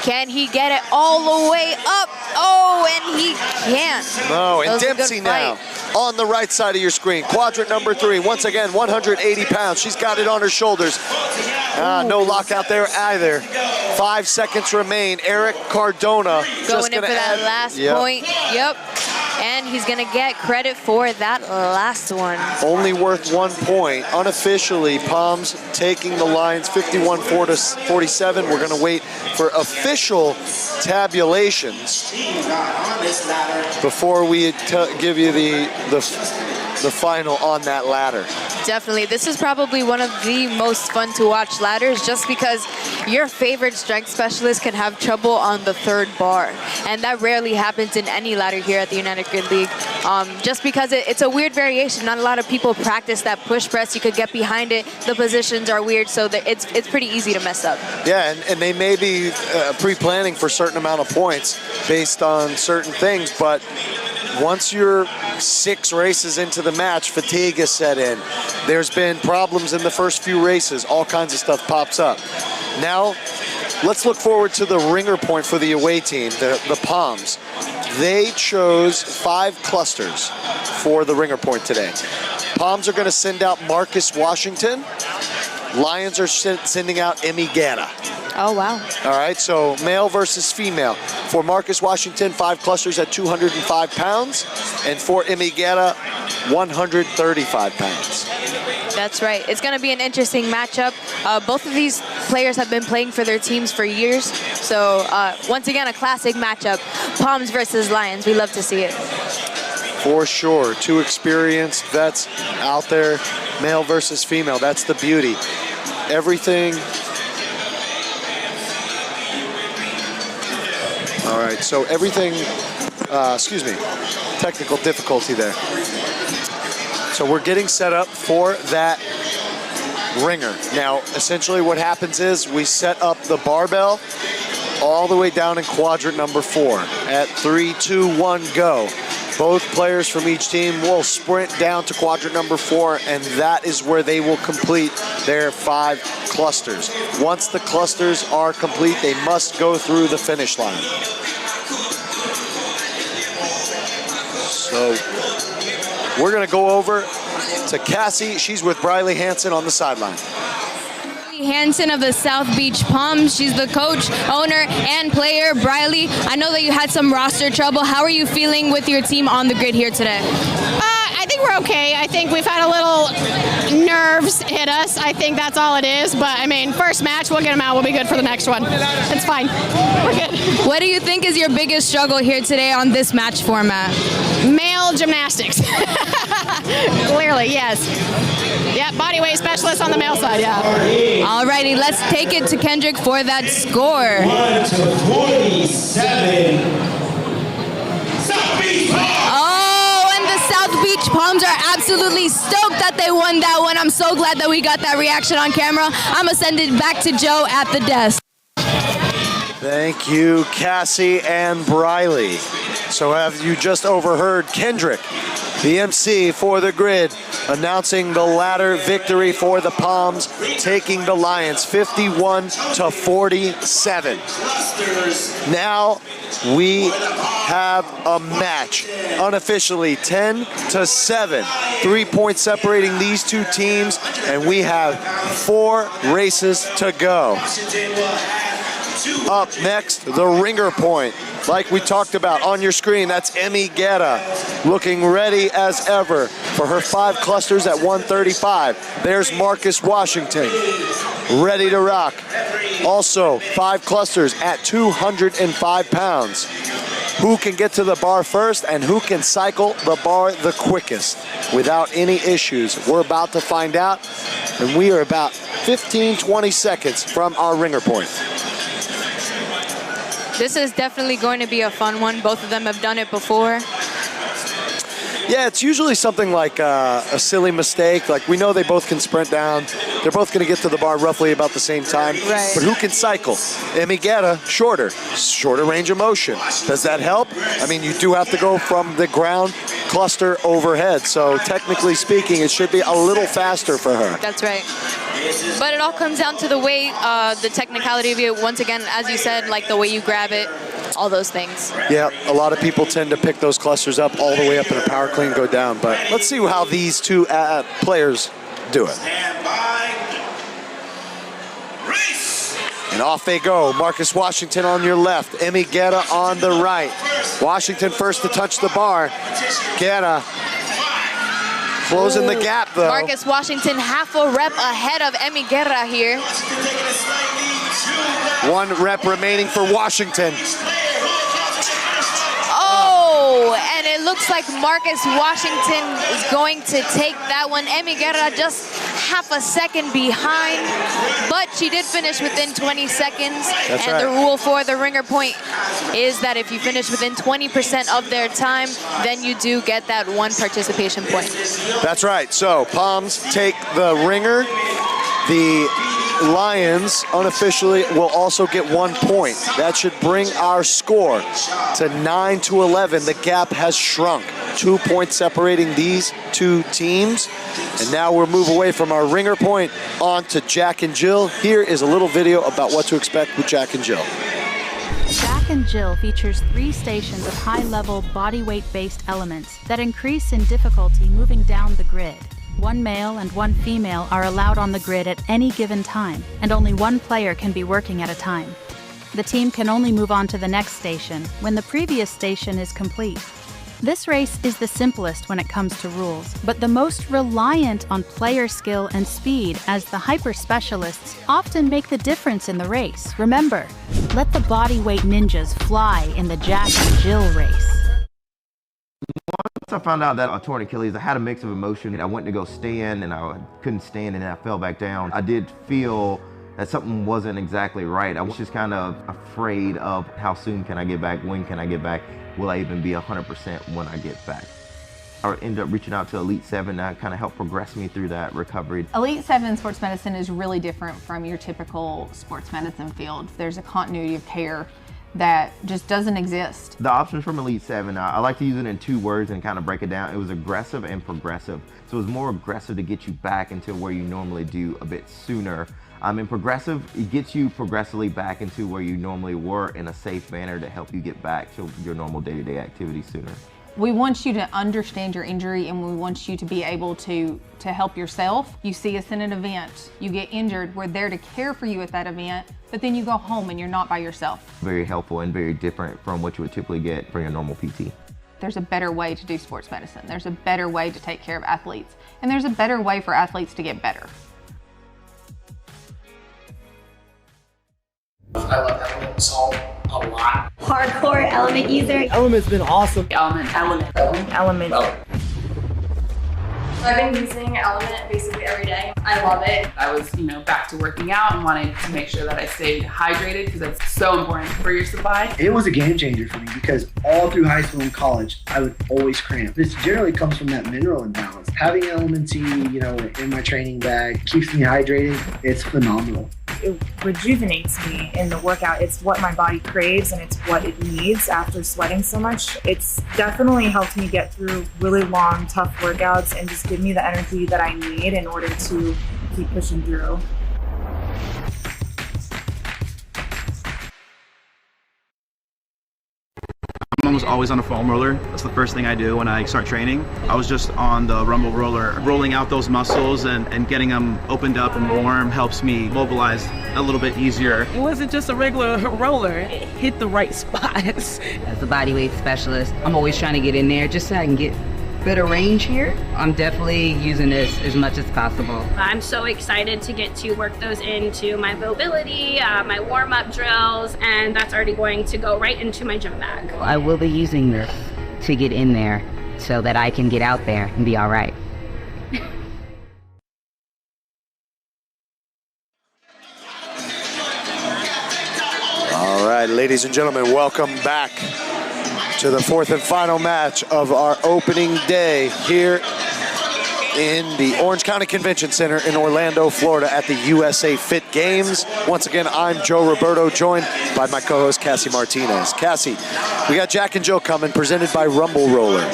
Can he get it all the way up? Oh, and he can't. No, and Dempsey now on the right side of your screen. Quadrant number 3, once again, 180 pounds. She's got it on her shoulders. No lockout there either. 5 seconds remain. Eric Cardona going in for that last point. Yep. And he's going to get credit for that last one. Only worth 1 point. Unofficially, Palms taking the Lions 51-47. We're going to wait for official tabulations before we give you the final on that ladder. Definitely. This is probably one of the most fun to watch ladders, just because your favorite strength specialist can have trouble on the third bar. And that rarely happens in any ladder here at the United Grid League. Just because it's a weird variation. Not a lot of people practice that push press. You could get behind it. The positions are weird, so that it's pretty easy to mess up. Yeah, and they may be pre-planning for a certain amount of points based on certain things, but once you're 6 races into the match, fatigue is set in. There's been problems in the first few races. All kinds of stuff pops up. Now, let's look forward to the ringer point for the away team, the Palms. They chose 5 clusters for the ringer point today. Palms are going to send out Marcus Washington. Lions are sending out Emiliana. Oh, wow. All right, so male versus female. For Marcus Washington, 5 clusters at 205 pounds, and for Emiliana, 135 pounds. That's right. It's going to be an interesting matchup. Both of these players have been playing for their teams for years. So, once again, a classic matchup. Palms versus Lions. We love to see it. For sure. 2 experienced vets out there, male versus female. That's the beauty. Everything. All right, so everything, excuse me, technical difficulty there. So we're getting set up for that ringer. Now, essentially what happens is we set up the barbell all the way down in quadrant number 4. At 3, 2, 1, go. Both players from each team will sprint down to quadrant number 4, and that is where they will complete their 5 clusters. Once the clusters are complete, they must go through the finish line. So we're going to go over to Cassie. She's with Bryleigh Hansen on the sideline. Hansen of the South Beach Palms. She's the coach, owner, and player. Bryleigh, I know that you had some roster trouble. How are you feeling with your team on the grid here today? I think we're okay. I think we've had a little nerves hit us. I think that's all it is. But, I mean, first match, we'll get them out. We'll be good for the next one. It's fine. We're good. What do you think is your biggest struggle here today on this match format? Male gymnastics. Clearly, yes. Yeah, bodyweight specialist on the male side, yeah. Alrighty, let's take it to Kendrick for that score. 1-47. South Beach Palms. Oh, and the South Beach Palms are absolutely stoked that they won that one. I'm so glad that we got that reaction on camera. I'm gonna send it back to Joe at the desk. Thank you, Cassie and Bryleigh. So have you just overheard Kendrick, the MC for the grid, announcing the ladder victory for the Palms, taking the Lions 51-47. Now we have a match, unofficially 10-7, 3 points separating these 2 teams, and we have 4 races to go. Up next, the ringer point. Like we talked about on your screen, that's Emiliana, looking ready as ever for her 5 clusters at 135. There's Marcus Washington, ready to rock. Also, 5 clusters at 205 pounds. who can get to the bar first and who can cycle the bar the quickest without any issues. We're about to find out, and we are about 15-20 seconds from our ringer point. This is definitely going to be a fun one. Both of them have done it before. Yeah, it's usually something like a silly mistake. Like, we know they both can sprint down. They're both going to get to the bar roughly about the same time. Right. But who can cycle? Emiliana, shorter range of motion. Does that help? I mean, you do have to go from the ground cluster overhead. So technically speaking, it should be a little faster for her. That's right. But it all comes down to the way, the technicality of it. Once again, as you said, like the way you grab it, all those things. Yeah, a lot of people tend to pick those clusters up all the way up in a power clean, go down. But let's see how these two players do it. And off they go. Marcus Washington on your left, Emiliana on the right. Washington first to touch the bar. Guerra closing the gap, though. Marcus Washington half a rep ahead of Guerra here. 1 rep remaining for Washington. Oh, and it looks like Marcus Washington is going to take that one. Guerra just half a second behind, but she did finish within 20 seconds. That's and right. The rule for the ringer point is that if you finish within 20% of their time, then you do get that 1 participation point. That's right. So Palms take the ringer. The Lions unofficially will also get 1 point. That should bring our score to 9-11. The gap has shrunk. 2 points separating these two teams. And now we'll move away from our ringer point on to Jack and Jill. Here is a little video about what to expect with Jack and Jill. Jack and Jill features 3 stations of high-level body weight-based elements that increase in difficulty moving down the grid. 1 male and 1 female are allowed on the grid at any given time, and only 1 player can be working at a time. The team can only move on to the next station when the previous station is complete. This race is the simplest when it comes to rules, but the most reliant on player skill and speed, as the hyper-specialists often make the difference in the race. Remember, let the bodyweight ninjas fly in the Jack and Jill race. Once I found out that I tore an Achilles, I had a mix of emotion. I went to go stand and I couldn't stand and I fell back down. I did feel that something wasn't exactly right. I was just kind of afraid of how soon can I get back, when can I get back, will I even be 100% when I get back. I ended up reaching out to Elite 7, that kind of helped progress me through that recovery. Elite 7 sports medicine is really different from your typical sports medicine field. There's a continuity of care that just doesn't exist. The options from Elite 7, I like to use it in 2 words and kind of break it down. It was aggressive and progressive. So it was more aggressive to get you back into where you normally do a bit sooner. In progressive, it gets you progressively back into where you normally were in a safe manner to help you get back to your normal day-to-day activities sooner. We want you to understand your injury and we want you to be able to help yourself. You see us in an event, you get injured, we're there to care for you at that event, but then you go home and you're not by yourself. Very helpful and very different from what you would typically get from your normal PT. There's a better way to do sports medicine. There's a better way to take care of athletes. And there's a better way for athletes to get better. I love Element Salt a lot. Hardcore Element user. Element's been awesome. Element. I've been using Element basically every day. I love it. I was, back to working out and wanted to make sure that I stayed hydrated because that's so important for your supply. It was a game changer for me because all through high school and college, I would always cramp. This generally comes from that mineral imbalance. Having Element T, in my training bag keeps me hydrated. It's phenomenal. It rejuvenates me in the workout. It's what my body craves and it's what it needs after sweating so much. It's definitely helped me get through really long, tough workouts and just give me the energy that I need in order to keep pushing through. I'm almost always on a foam roller. That's the first thing I do when I start training. I was just on the rumble roller. Rolling out those muscles and getting them opened up and warm helps me mobilize a little bit easier. It wasn't just a regular roller. It hit the right spots. As a bodyweight specialist, I'm always trying to get in there just so I can get bit of range here, I'm definitely using this as much as possible. I'm so excited to get to work those into my mobility, my warm-up drills, and that's already going to go right into my gym bag. I will be using this to get in there so that I can get out there and be all right. All right, ladies and gentlemen, welcome back to the fourth and final match of our opening day here in the Orange County Convention Center in Orlando, Florida at the USA Fit Games. Once again, I'm Joe Roberto, joined by my co-host Cassie Martinez. Cassie, we got Jack and Jill coming, presented by Rumble Roller.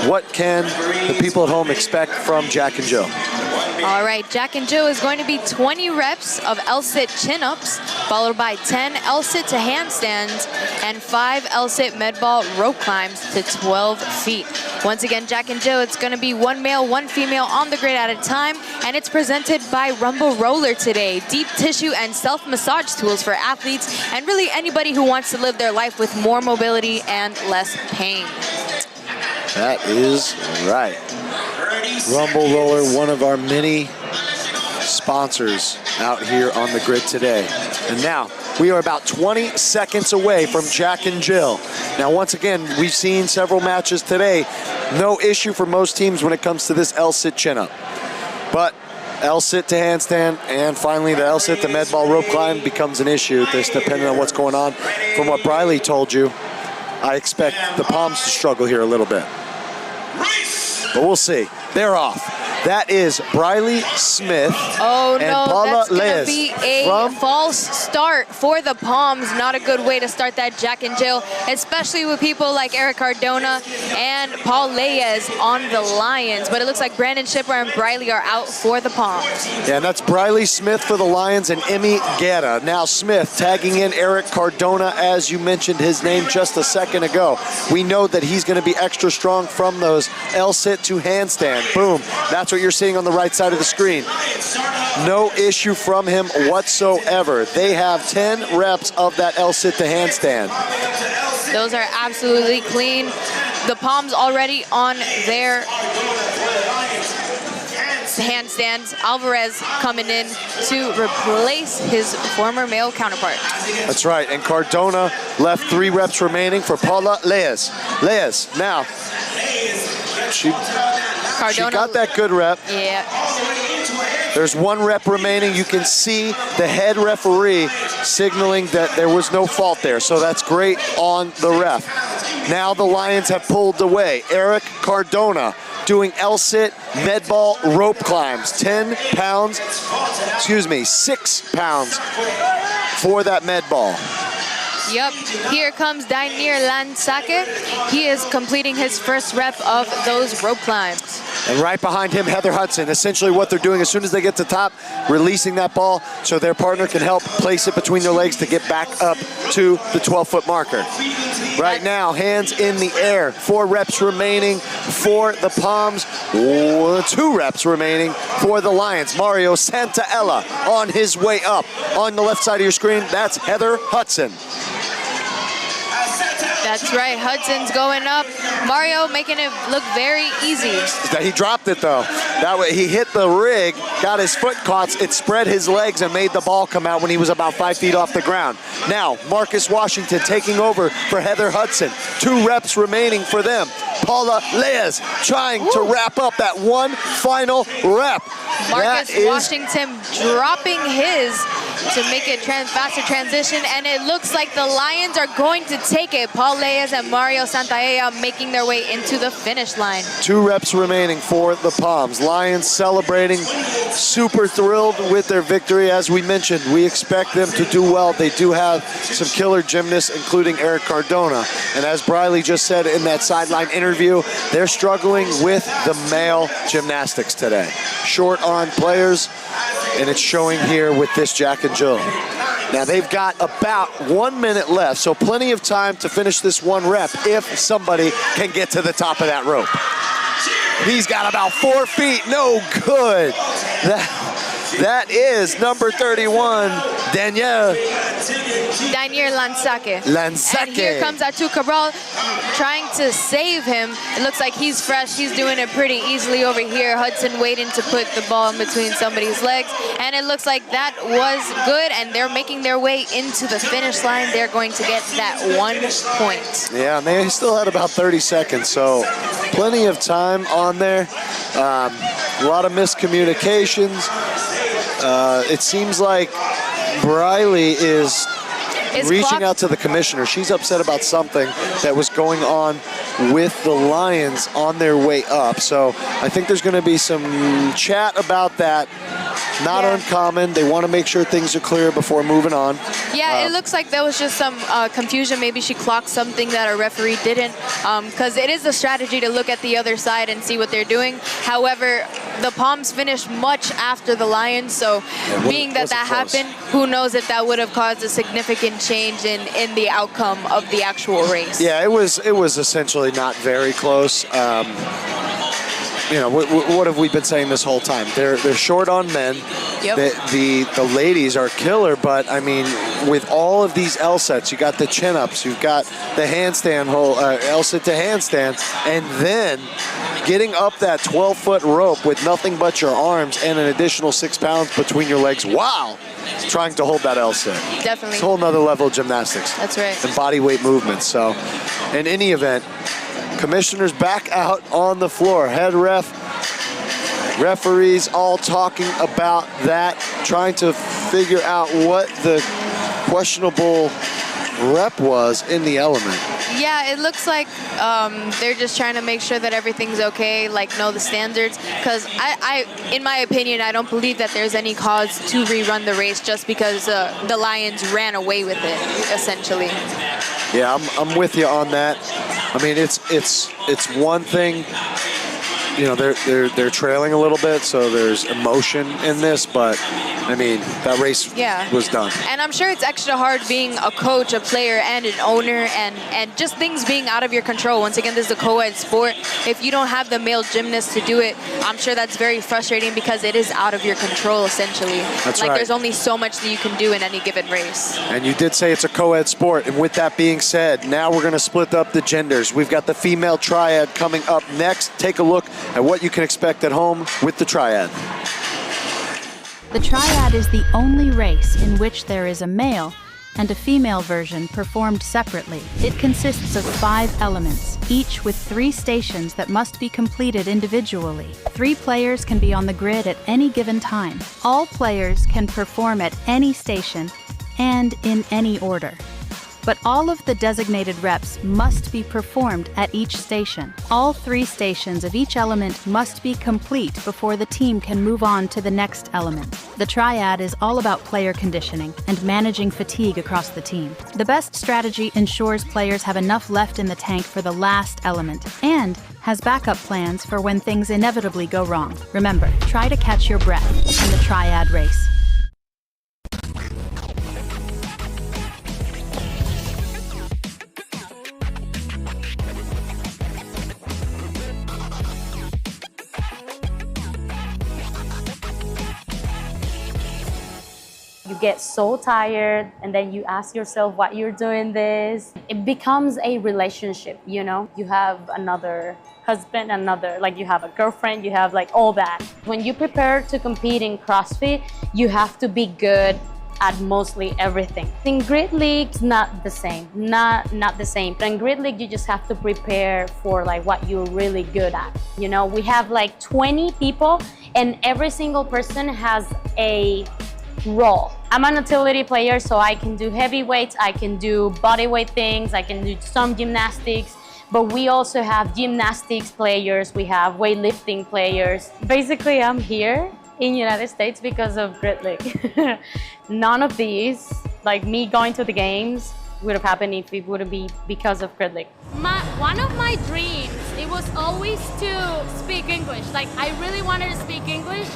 What can the people at home expect from Jack and Jill? All right, Jack and Jill is going to be 20 reps of L-sit chin-ups, followed by 10 L-sit to handstands, and 5 L-sit med ball rope climbs to 12 feet. Once again, Jack and Jill, it's going to be 1 male, 1 female on the grid at a time, and it's presented by Rumble Roller today. Deep tissue and self-massage tools for athletes, and really anybody who wants to live their life with more mobility and less pain. That is right. Rumble Roller, one of our many sponsors out here on the grid today. And now, we are about 20 seconds away from Jack and Jill. Now, once again, we've seen several matches today. No issue for most teams when it comes to this L-sit chin-up. But L-sit to handstand, and finally the L-sit to med ball rope climb becomes an issue. This depending on what's going on. From what Bryleigh told you, I expect the Palms to struggle here a little bit. But we'll see. They're off. That is Bryleigh Smith and Paula that's going Leyes to be a false start for the Palms. Not a good way to start that Jack and Jill, especially with people like Eric Cardona and Paul Leyes on the Lions. But it looks like Brandon Shipper and Bryleigh are out for the Palms. Yeah, and that's Bryleigh Smith for the Lions and Emiliana. Now Smith tagging in Eric Cardona, as you mentioned his name just a second ago. We know that he's going to be extra strong from those L-sit to handstand. Boom. That's what you're seeing on the right side of the screen. No issue from him whatsoever. They have 10 reps of that L-sit to handstand. Those are absolutely clean. The Palms already on their handstands. Alvarez coming in to replace his former male counterpart. That's right, and Cardona left 3 reps remaining for Paula Leyes. Leyes, now, she got that good rep. Yeah. There's 1 rep remaining. You can see the head referee signaling that there was no fault there, so that's great on the ref. Now the Lions have pulled away. Eric Cardona doing L-sit med ball rope climbs. 10 pounds, 6 pounds for that med ball. Yep, here comes Dainier Lansake. He is completing his first rep of those rope climbs. And right behind him, Heather Hudson. Essentially what they're doing, as soon as they get to top, releasing that ball so their partner can help place it between their legs to get back up to the 12-foot marker. Right now, hands in the air. 4 reps remaining for the Palms. 2 reps remaining for the Lions. Mario Santaella on his way up. On the left side of your screen, that's Heather Hudson. That's right, Hudson's going up. Mario making it look very easy. He dropped it though. That way he hit the rig, got his foot caught, it spread his legs and made the ball come out when he was about 5 feet off the ground. Now, Marcus Washington taking over for Heather Hudson. 2 reps remaining for them. Paula Leyes trying to wrap up that 1 final rep. Marcus Washington dropping his to make it faster transition, and it looks like the Lions are going to take it. Paul Leyes and Mario Santaella making their way into the finish line. 2 reps remaining for the Palms. Lions celebrating, super thrilled with their victory. As we mentioned, we expect them to do well. They do have some killer gymnasts, including Eric Cardona. And as Bryleigh just said in that sideline interview, they're struggling with the male gymnastics today. Short on players, and it's showing here with this Jack and Jill. Now they've got about 1 minute left, so plenty of time to finish this 1 rep if somebody can get to the top of that rope. He's got about 4 feet, no good. That is number 31, Daniel Lanzaque. Lanzaque. And here comes Atu Cabral trying to save him. It looks like he's fresh. He's doing it pretty easily over here. Hudson waiting to put the ball in between somebody's legs. And it looks like that was good, and they're making their way into the finish line. They're going to get that 1 point. Yeah, and they still had about 30 seconds, so plenty of time on there. A lot of miscommunications. It seems like Bryleigh is reaching out to the commissioner. She's upset about something that was going on with the Lions on their way up. So I think there's going to be some chat about that. Not uncommon. They want to make sure things are clear before moving on. Yeah, it looks like there was just some confusion. Maybe she clocked something that a referee didn't, because it is a strategy to look at the other side and see what they're doing. However, the Palms finished much after the Lions, so being that happened, who knows if that would have caused a significant change in the outcome of the actual race. Yeah, it was essentially not very close. You know, what have we been saying this whole time? They're short on men. Yep. The ladies are killer, but I mean, with all of these L sets, you got the chin ups, you've got the handstand L sit to handstand, and then getting up that 12-foot rope with nothing but your arms and an additional 6 pounds between your legs. Wow. Trying to hold that L sit. Definitely. It's a whole nother level of gymnastics. That's right. And body weight movements. So in any event, commissioners back out on the floor. Head referees all talking about that, trying to figure out what the questionable rep was in the element. Yeah, it looks like they're just trying to make sure that everything's okay, like know the standards. Because I, in my opinion, I don't believe that there's any cause to rerun the race just because the Lions ran away with it, essentially. Yeah, I'm with you on that. I mean, it's one thing. You know, they're trailing a little bit, so there's emotion in this, but I mean, that race was done. And I'm sure it's extra hard being a coach, a player, and an owner, and just things being out of your control. Once again, this is a co-ed sport. If you don't have the male gymnast to do it, I'm sure that's very frustrating because it is out of your control, essentially. That's like, right. There's only so much that you can do in any given race. And you did say it's a co-ed sport, and with that being said, now we're going to split up the genders. We've got the female triad coming up next. Take a look at what you can expect at home with the triad. The triad is the only race in which there is a male and a female version performed separately. It consists of 5 elements, each with 3 stations that must be completed individually. 3 players can be on the grid at any given time. All players can perform at any station and in any order. But all of the designated reps must be performed at each station. All 3 stations of each element must be complete before the team can move on to the next element. The triad is all about player conditioning and managing fatigue across the team. The best strategy ensures players have enough left in the tank for the last element and has backup plans for when things inevitably go wrong. Remember, try to catch your breath in the triad race. You get so tired and then you ask yourself why you're doing this. It becomes a relationship, you know? You have another husband, you have a girlfriend, you have like all that. When you prepare to compete in CrossFit, you have to be good at mostly everything. In Grid League, it's not the same, not the same. But in Grid League, you just have to prepare for like what you're really good at. You know, we have like 20 people and every single person has a role. I'm an utility player, so I can do heavy weights, I can do body weight things, I can do some gymnastics, but we also have gymnastics players, we have weightlifting players. Basically, I'm here in United States because of Grid League. None of these, like me going to the games, would have happened if it wouldn't be because of Grid League. One of my dreams, it was always to speak English. Like, I really wanted to speak English,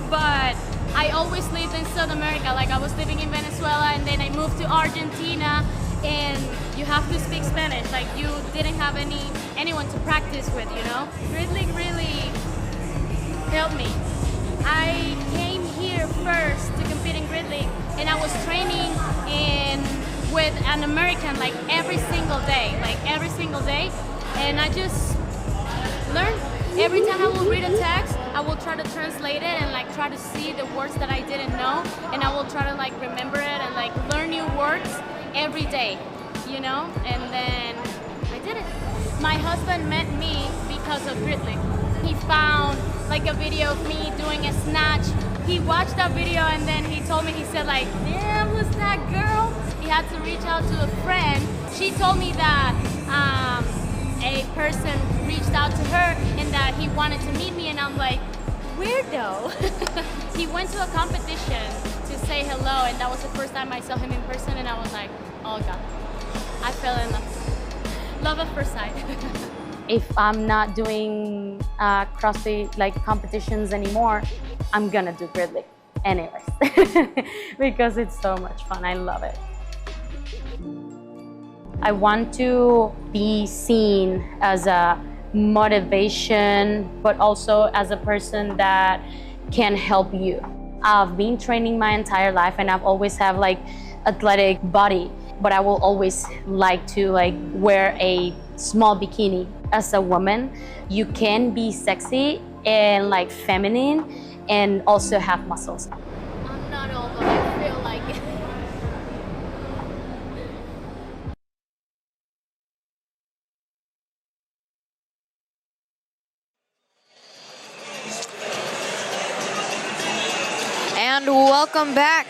but I always lived in South America. Like, I was living in Venezuela and then I moved to Argentina, and you have to speak Spanish. Like, you didn't have anyone to practice with, you know? Grid League really helped me. I came here year first to compete in Grid League, and I was training with an American like every single day, and I just learned. Every time I will read a text, I will try to translate it and like try to see the words that I didn't know, and I will try to like remember it and like learn new words every day, you know. And then I did it. My husband met me because of Grid League. He found like a video of me doing a snatch. He watched that video and then he told me, he said like, damn, who's that girl? He had to reach out to a friend. She told me that a person reached out to her and that he wanted to meet me, and I'm like, weirdo. He went to a competition to say hello, and that was the first time I saw him in person, and I was like, oh God, I fell in love. Love at first sight. If I'm not doing CrossFit like competitions anymore, I'm gonna do Grid League anyways, because it's so much fun. I love it. I want to be seen as a motivation, but also as a person that can help you. I've been training my entire life and I've always have like athletic body, but I will always like to like wear a small bikini. As a woman, you can be sexy and like feminine and also have muscles. I'm not all, but I feel like it. And welcome back.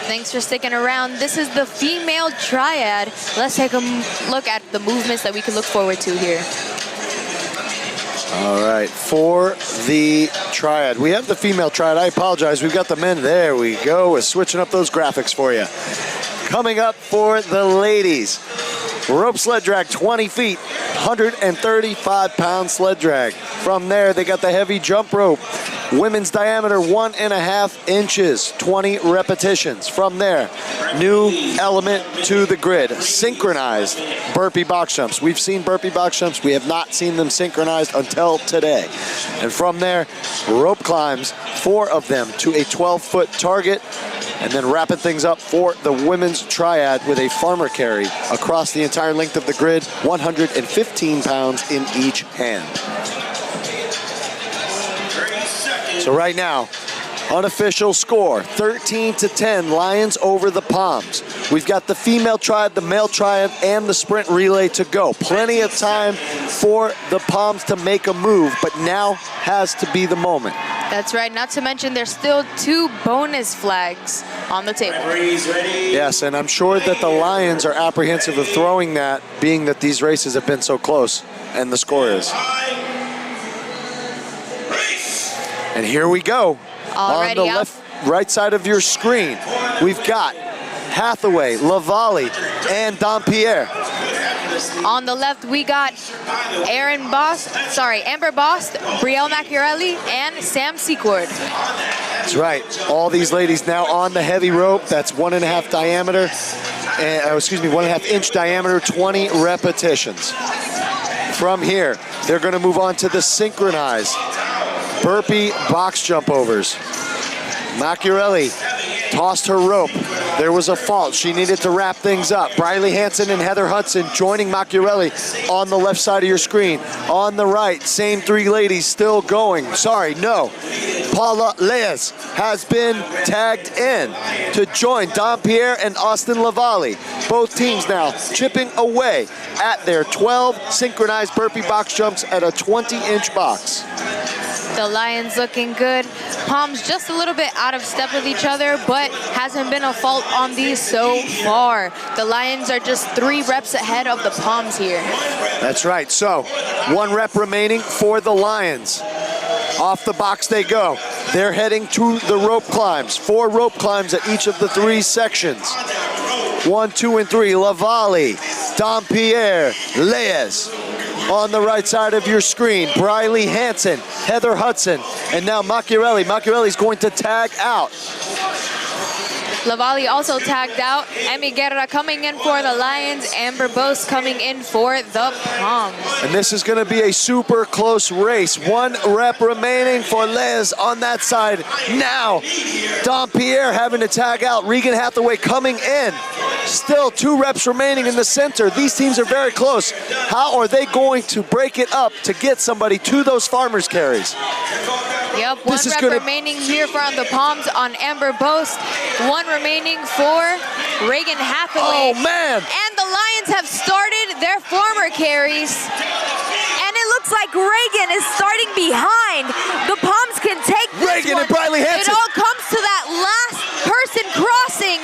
Thanks for sticking around. This is the female triad. Let's take a look at the movements that we can look forward to here. All right, for the triad, we have the female triad. I apologize, we've got the men. There we go. We're switching up those graphics for you. Coming up for the ladies, rope sled drag 20 feet, 135-pound sled drag. From there, they got the heavy jump rope. Women's diameter 1.5 inches, 20 repetitions. From there, new element to the grid, synchronized burpee box jumps. We've seen burpee box jumps. We have not seen them synchronized until today. And from there, rope climbs, 4 of them to a 12-foot target. And then wrapping things up for the women's triad with a farmer carry across the entire length of the grid, 115 pounds in each hand. So right now, unofficial score, 13-10, Lions over the Poms. We've got the female triad, the male triad, and the sprint relay to go. Plenty of time for the Poms to make a move, but now has to be the moment. That's right, not to mention there's still 2 bonus flags on the table. Yes, and I'm sure that the Lions are apprehensive of throwing that, being that these races have been so close, and the score is. And here we go. Already on the right side of your screen, we've got Hathaway, Lavallee, and Dampierre. On the left, we got Amber Bost, Bryleigh Machiarelli, and Sam Secord. That's right. All these ladies now on the heavy rope. That's 1.5 diameter, 1.5 inch diameter, 20 repetitions. From here, they're going to move on to the synchronized burpee box jump overs. Machiarelli tossed her rope. There was a fault. She needed to wrap things up. Bryleigh, Hansen, and Heather Hudson joining Machiarelli on the left side of your screen. On the right, same 3 ladies still going. Sorry, no. Paula Leyes has been tagged in to join Dampierre and Austin Lavallee. Both teams now chipping away at their 12 synchronized burpee box jumps at a 20-inch box. The Lions looking good. Poms just a little bit out of step with each other, but hasn't been a fault on these so far. The Lions are just 3 reps ahead of the Poms here. That's right. So 1 rep remaining for the Lions. Off the box they go. They're heading to the rope climbs. 4 rope climbs at each of the 3 sections. 1, 2, and 3. Lavallee, Dampierre, Leyes. On the right side of your screen, Bryleigh, Hansen, Heather Hudson, and now Machiarelli. Machiarelli's going to tag out. Lavallee also tagged out. Emi Guerra coming in for the Lions. Amber Bose coming in for the Palms. And this is going to be a super close race. 1 rep remaining for Leyes on that side. Now, Dom Pierre having to tag out. Regan Hathaway coming in. Still 2 reps remaining in the center. These teams are very close. How are they going to break it up to get somebody to those farmers carries? Yep, 1 rep remaining here for the Palms on Amber Bose. 1 remaining for Regan Hathaway. Oh, man. And the Lions have started their farmer carries. And it looks like Regan is starting behind. The Palms can take this Regan one. and Bryleigh Hansen. It all comes to that last person crossing.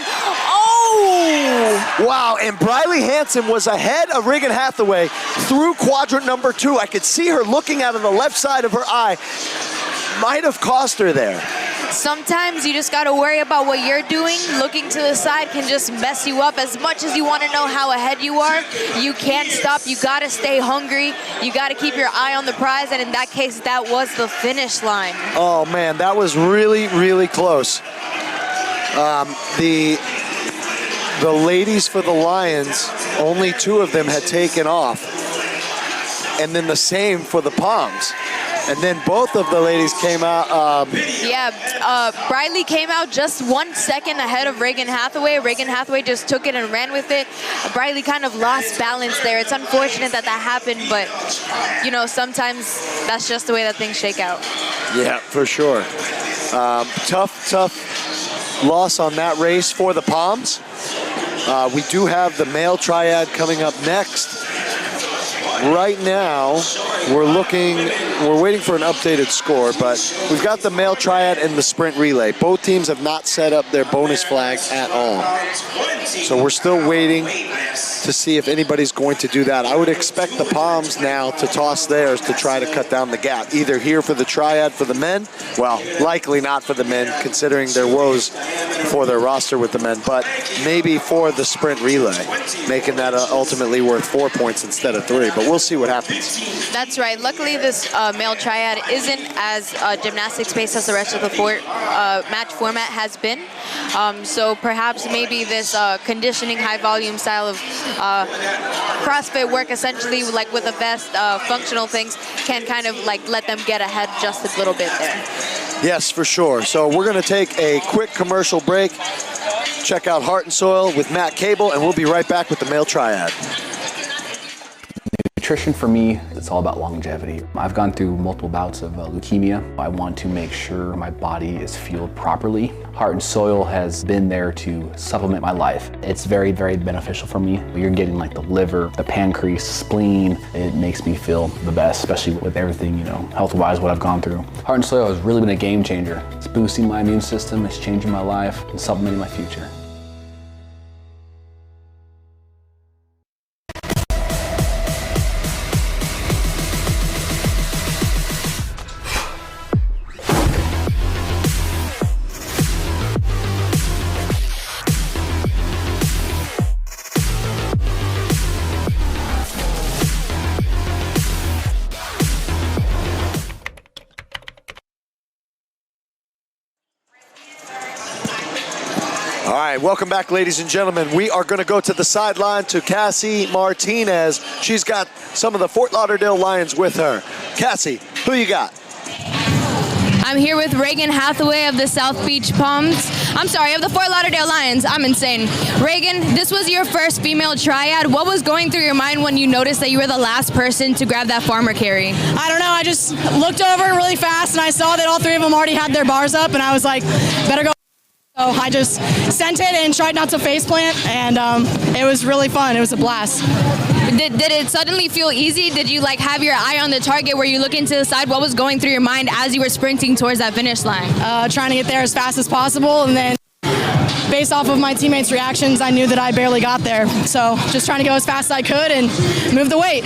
Oh! Wow, and Bryleigh Hansen was ahead of Regan Hathaway through quadrant number 2. I could see her looking out of the left side of her eye. Might have cost her there. Sometimes you just got to worry about what you're doing. Looking to the side can just mess you up. As much as you want to know how ahead you are, you can't stop. You got to stay hungry. You got to keep your eye on the prize, and in that case, that was the finish line. Oh, man, that was really, really close. The ladies for the Lions, only 2 of them had taken off. And then the same for the Palms. And then both of the ladies came out. Bryleigh came out just 1 second ahead of Regan Hathaway. Regan Hathaway just took it and ran with it. Bryleigh kind of lost balance there. It's unfortunate that happened, but you know, sometimes that's just the way that things shake out. Yeah, for sure. Tough loss on that race for the Palms. We do have the male triad coming up next. Right now, we're waiting for an updated score, but we've got the male triad and the sprint relay. Both teams have not set up their bonus flag at all. So we're still waiting to see if anybody's going to do that. I would expect the Palms now to toss theirs to try to cut down the gap, either here for the triad for the men, well, likely not for the men, considering their woes for their roster with the men, but maybe for the sprint relay, making that ultimately worth 4 points instead of 3, but we'll see what happens. That's right. Luckily, this male triad isn't as gymnastics-based as the rest of the match format has been. So perhaps maybe this conditioning, high-volume style of CrossFit work, essentially like with the best functional things, can kind of like let them get ahead just a little bit there. Yes, for sure. So we're going to take a quick commercial break, check out Heart and Soil with Matt Cable, and we'll be right back with the male triad. Nutrition for me, it's all about longevity. I've gone through multiple bouts of leukemia. I want to make sure my body is fueled properly. Heart and Soil has been there to supplement my life. It's very, very beneficial for me. You're getting like the liver, the pancreas, spleen. It makes me feel the best, especially with everything, you know, health-wise, what I've gone through. Heart and Soil has really been a game changer. It's boosting my immune system, it's changing my life, and supplementing my future. All right, welcome back, ladies and gentlemen. We are going to go to the sideline to Cassie Martinez. She's got some of the Fort Lauderdale Lions with her. Cassie, who you got? I'm here with Regan Hathaway of the South Beach Palms. I'm sorry, of the Fort Lauderdale Lions. I'm insane. Regan, this was your first female triad. What was going through your mind when you noticed that you were the last person to grab that farmer carry? I don't know. I just looked over really fast and I saw that all 3 of them already had their bars up, and I was like, better go. So I just sent it and tried not to faceplant, and it was really fun. It was a blast. Did it suddenly feel easy? Did you like have your eye on the target? Were you looking to the side? What was going through your mind as you were sprinting towards that finish line? Trying to get there as fast as possible, and then based off of my teammates' reactions, I knew that I barely got there. So just trying to go as fast as I could and move the weight.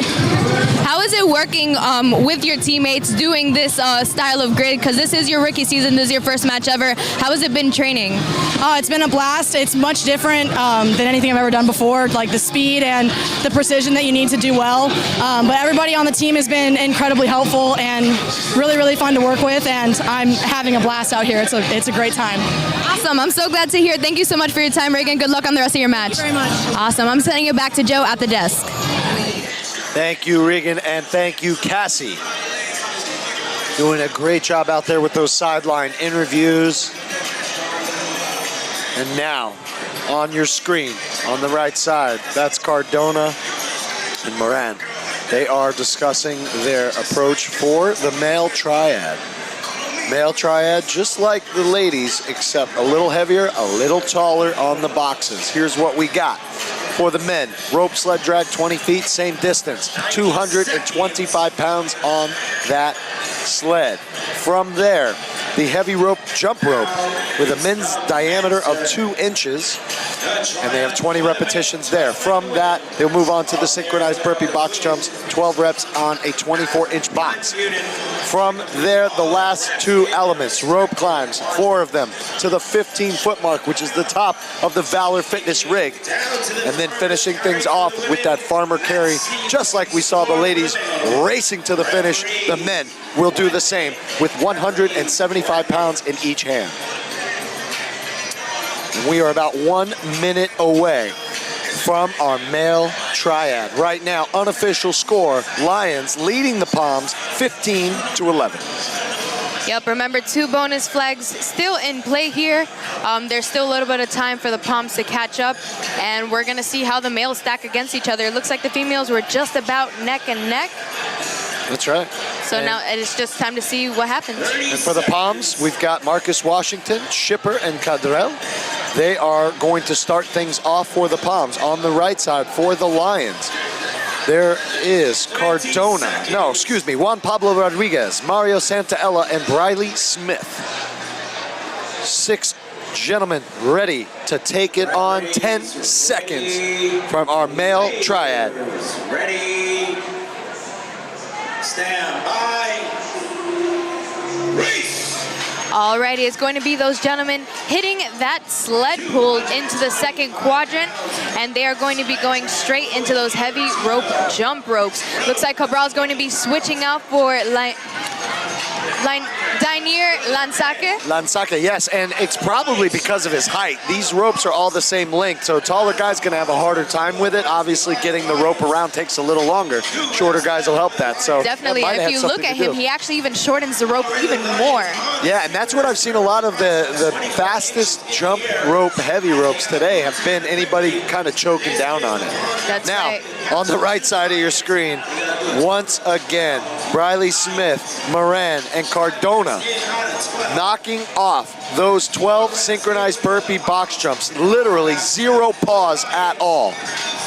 How is it working with your teammates doing this style of grid? Because this is your rookie season, this is your first match ever. How has it been training? It's been a blast. It's much different than anything I've ever done before, like the speed and the precision that you need to do well. But everybody on the team has been incredibly helpful and really, really fun to work with, and I'm having a blast out here. It's a great time. Awesome. I'm so glad to hear. Thank Thank you so much for your time, Reagan. Good luck on the rest of your match. Thank you very much. Awesome. I'm sending it back to Joe at the desk. Thank you, Regan, and thank you, Cassie. Doing a great job out there with those sideline interviews. And now, on your screen, on the right side, that's Cardona and Moran. They are discussing their approach for the male triad. Male triad, just like the ladies, except a little heavier, a little taller on the boxes. Here's what we got. For the men, rope sled drag 20 feet, same distance, 225 pounds on that sled. From there, the heavy rope jump rope with a men's diameter of 2 inches, and they have 20 repetitions there. From that, they'll move on to the synchronized burpee box jumps, 12 reps on a 24-inch box. From there, the last 2 elements, rope climbs, 4 of them, to the 15-foot mark, which is the top of the Valor Fitness rig. And then finishing things off with that farmer carry, just like we saw the ladies racing to the finish, the men will do the same with 175 pounds in each hand. And we are about 1 minute away from our male triad. Right now, unofficial score, Lions leading the Palms 15-11. Yep, remember 2 bonus flags still in play here. There's still a little bit of time for the Palms to catch up, and we're gonna see how the males stack against each other. It looks like the females were just about neck and neck. That's right. So now it's just time to see what happens. And for the Palms, we've got Marcus Washington, Schipper, and Cadrell. They are going to start things off for the Palms. On the right side for the Lions, there is Cardona. No, excuse me, Juan Pablo Rodriguez, Mario Santaella, and Bryleigh Smith. 6 gentlemen ready to take it on. 10 seconds from our male triad. Ready. Stand by. Race. Alrighty, it's going to be those gentlemen hitting that sled pull into the second quadrant, and they are going to be going straight into those heavy rope jump ropes. Looks like Cabral's going to be switching out for Dainier Lansake. Lansake, yes, and it's probably because of his height. These ropes are all the same length, so a taller guy's gonna have a harder time with it. Obviously, getting the rope around takes a little longer. Shorter guys will help that, so definitely, if you look at him, he actually even shortens the rope even more. Yeah, and that's what I've seen a lot of the fastest jump rope, heavy ropes today have been anybody kind of choking down on it. That's now, right. On the right side of your screen, once again, Bryleigh Smith, Moran, and Cardona knocking off those 12 synchronized burpee box jumps. Literally 0 pause at all.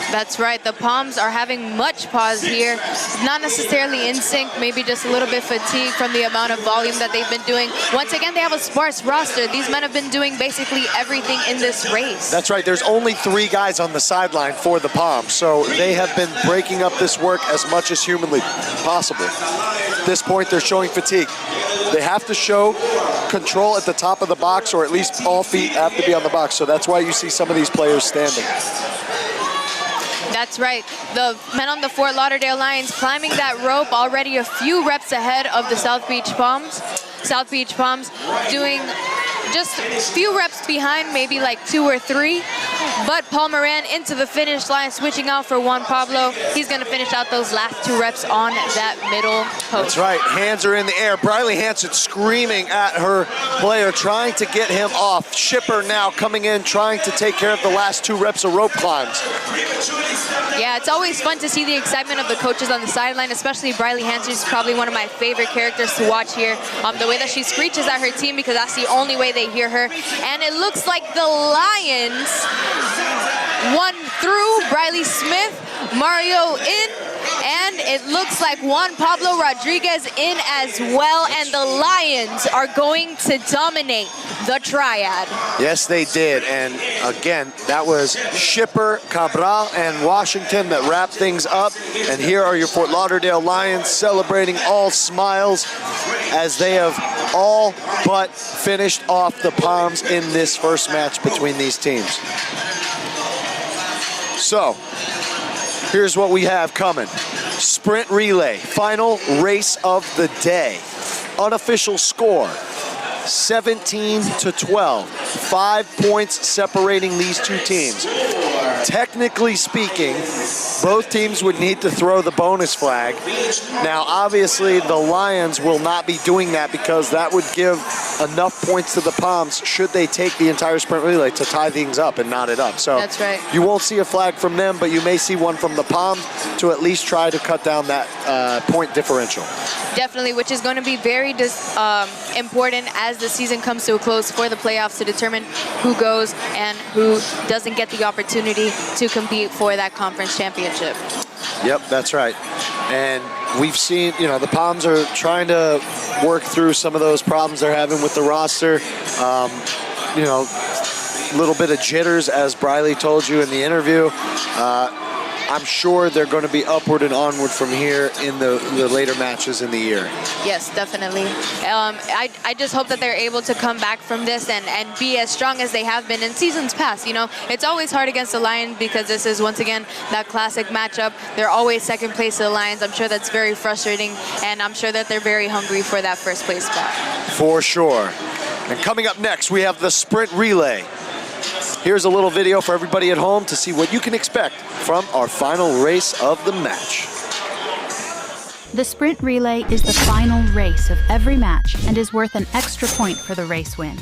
That's right, the Palms are having much pause here. Not necessarily in sync, maybe just a little bit fatigued from the amount of volume that they've been doing. Once again, they have a sparse roster. These men have been doing basically everything in this race. That's right, there's only 3 guys on the sideline for the Palms, so they have been breaking up this work as much as humanly possible. At this point, they're showing fatigue. They have to show control at the top of the box, or at least all feet have to be on the box, so that's why you see some of these players standing. That's right. The men on the Fort Lauderdale Lions climbing that rope already a few reps ahead of the South Beach Palms. South Beach Palms doing just a few reps behind, maybe like 2 or 3. But Paul Moran into the finish line, switching out for Juan Pablo. He's going to finish out those last 2 reps on that middle post. That's right. Hands are in the air. Bryleigh Hansen screaming at her player, trying to get him off. Schipper now coming in, trying to take care of the last 2 reps of rope climbs. Yeah, it's always fun to see the excitement of the coaches on the sideline, especially Bryleigh Hansen. She's probably one of my favorite characters to watch here. The way that she screeches at her team, because that's the only way they hear her. And it looks like the Lions won through. Bryleigh Smith, Mario in, and it looks like Juan Pablo Rodriguez in as well. And the Lions are going to dominate the triad. Yes, they did. And again, that was Schipper, Cabral, and Washington that wrapped things up. And here are your Fort Lauderdale Lions celebrating all smiles as they have all but finished off the Palms in this first match between these teams. So, here's what we have coming. Sprint relay, final race of the day. Unofficial score, 17-12. 5 points separating these two teams. Technically speaking, both teams would need to throw the bonus flag. Now, obviously, the Lions will not be doing that because that would give enough points to the Palms should they take the entire sprint relay to tie things up and knot it up. So that's right. You won't see a flag from them, but you may see one from the Palms to at least try to cut down that point differential. Definitely, which is going to be very important as the season comes to a close for the playoffs to determine who goes and who doesn't get the opportunity to compete for that conference championship. Yep, that's right. And we've seen, the Palms are trying to work through some of those problems they're having with the roster. Little bit of jitters, as Bryleigh told you in the interview. I'm sure they're going to be upward and onward from here in the later matches in the year. Yes, definitely. I just hope that they're able to come back from this and be as strong as they have been in seasons past. It's always hard against the Lions because this is, once again, that classic matchup. They're always second place to the Lions. I'm sure that's very frustrating, and I'm sure that they're very hungry for that first place spot. For sure. And coming up next, we have the sprint relay. Here's a little video for everybody at home to see what you can expect from our final race of the match. The sprint relay is the final race of every match and is worth an extra point for the race win.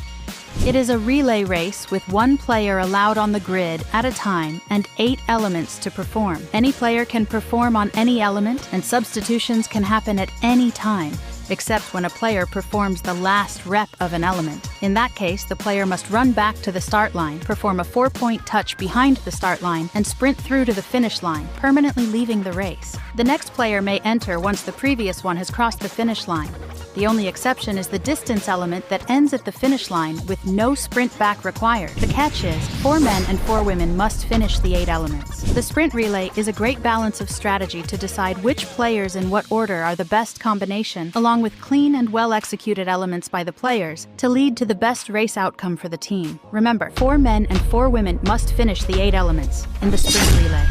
It is a relay race with one player allowed on the grid at a time and 8 elements to perform. Any player can perform on any element, and substitutions can happen at any time, except when a player performs the last rep of an element. In that case, the player must run back to the start line, perform a 4-point touch behind the start line, and sprint through to the finish line, permanently leaving the race. The next player may enter once the previous one has crossed the finish line. The only exception is the distance element that ends at the finish line with no sprint back required. The catch is, 4 men and 4 women must finish the 8 elements. The sprint relay is a great balance of strategy to decide which players in what order are the best combination, along with clean and well-executed elements by the players, to lead to the best race outcome for the team. Remember, 4 men and 4 women must finish the 8 elements in the sprint relay.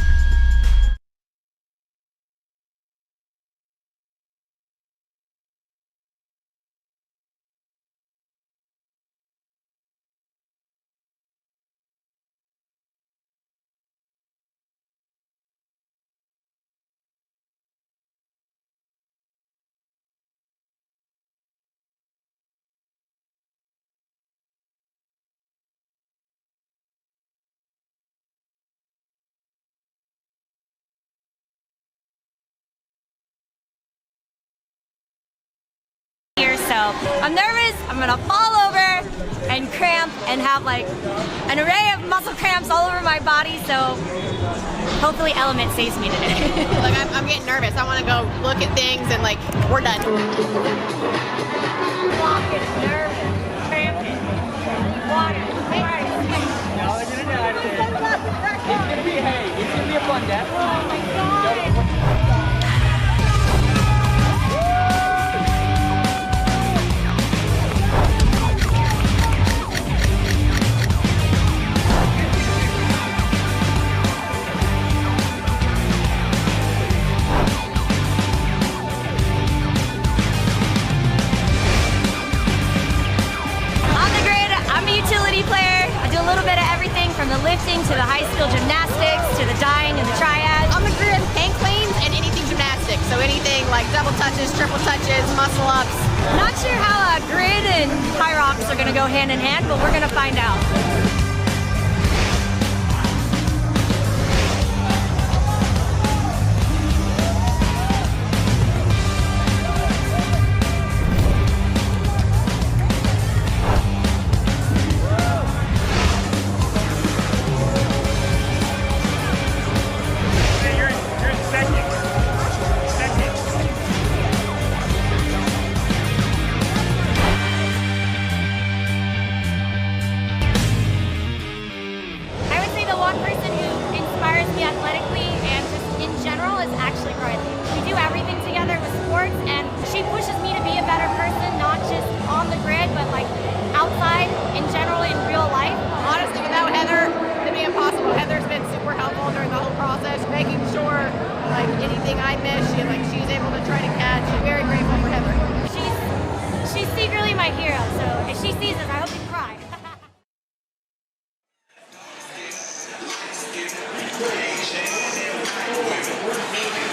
So I'm nervous, I'm gonna fall over and cramp and have like an array of muscle cramps all over my body, so hopefully Element saves me today. Like I'm getting nervous. I wanna go look at things and like, we're done. Walking, nervous, cramping, water, No, it's gonna be, it's gonna be a fun day. Oh my God. From the lifting to the high skill gymnastics to the dying and the triad. On the grid, hang cleans and anything gymnastics. So anything like double touches, triple touches, muscle ups. Not sure how grid and high rocks are going to go hand in hand, but we're going to find out.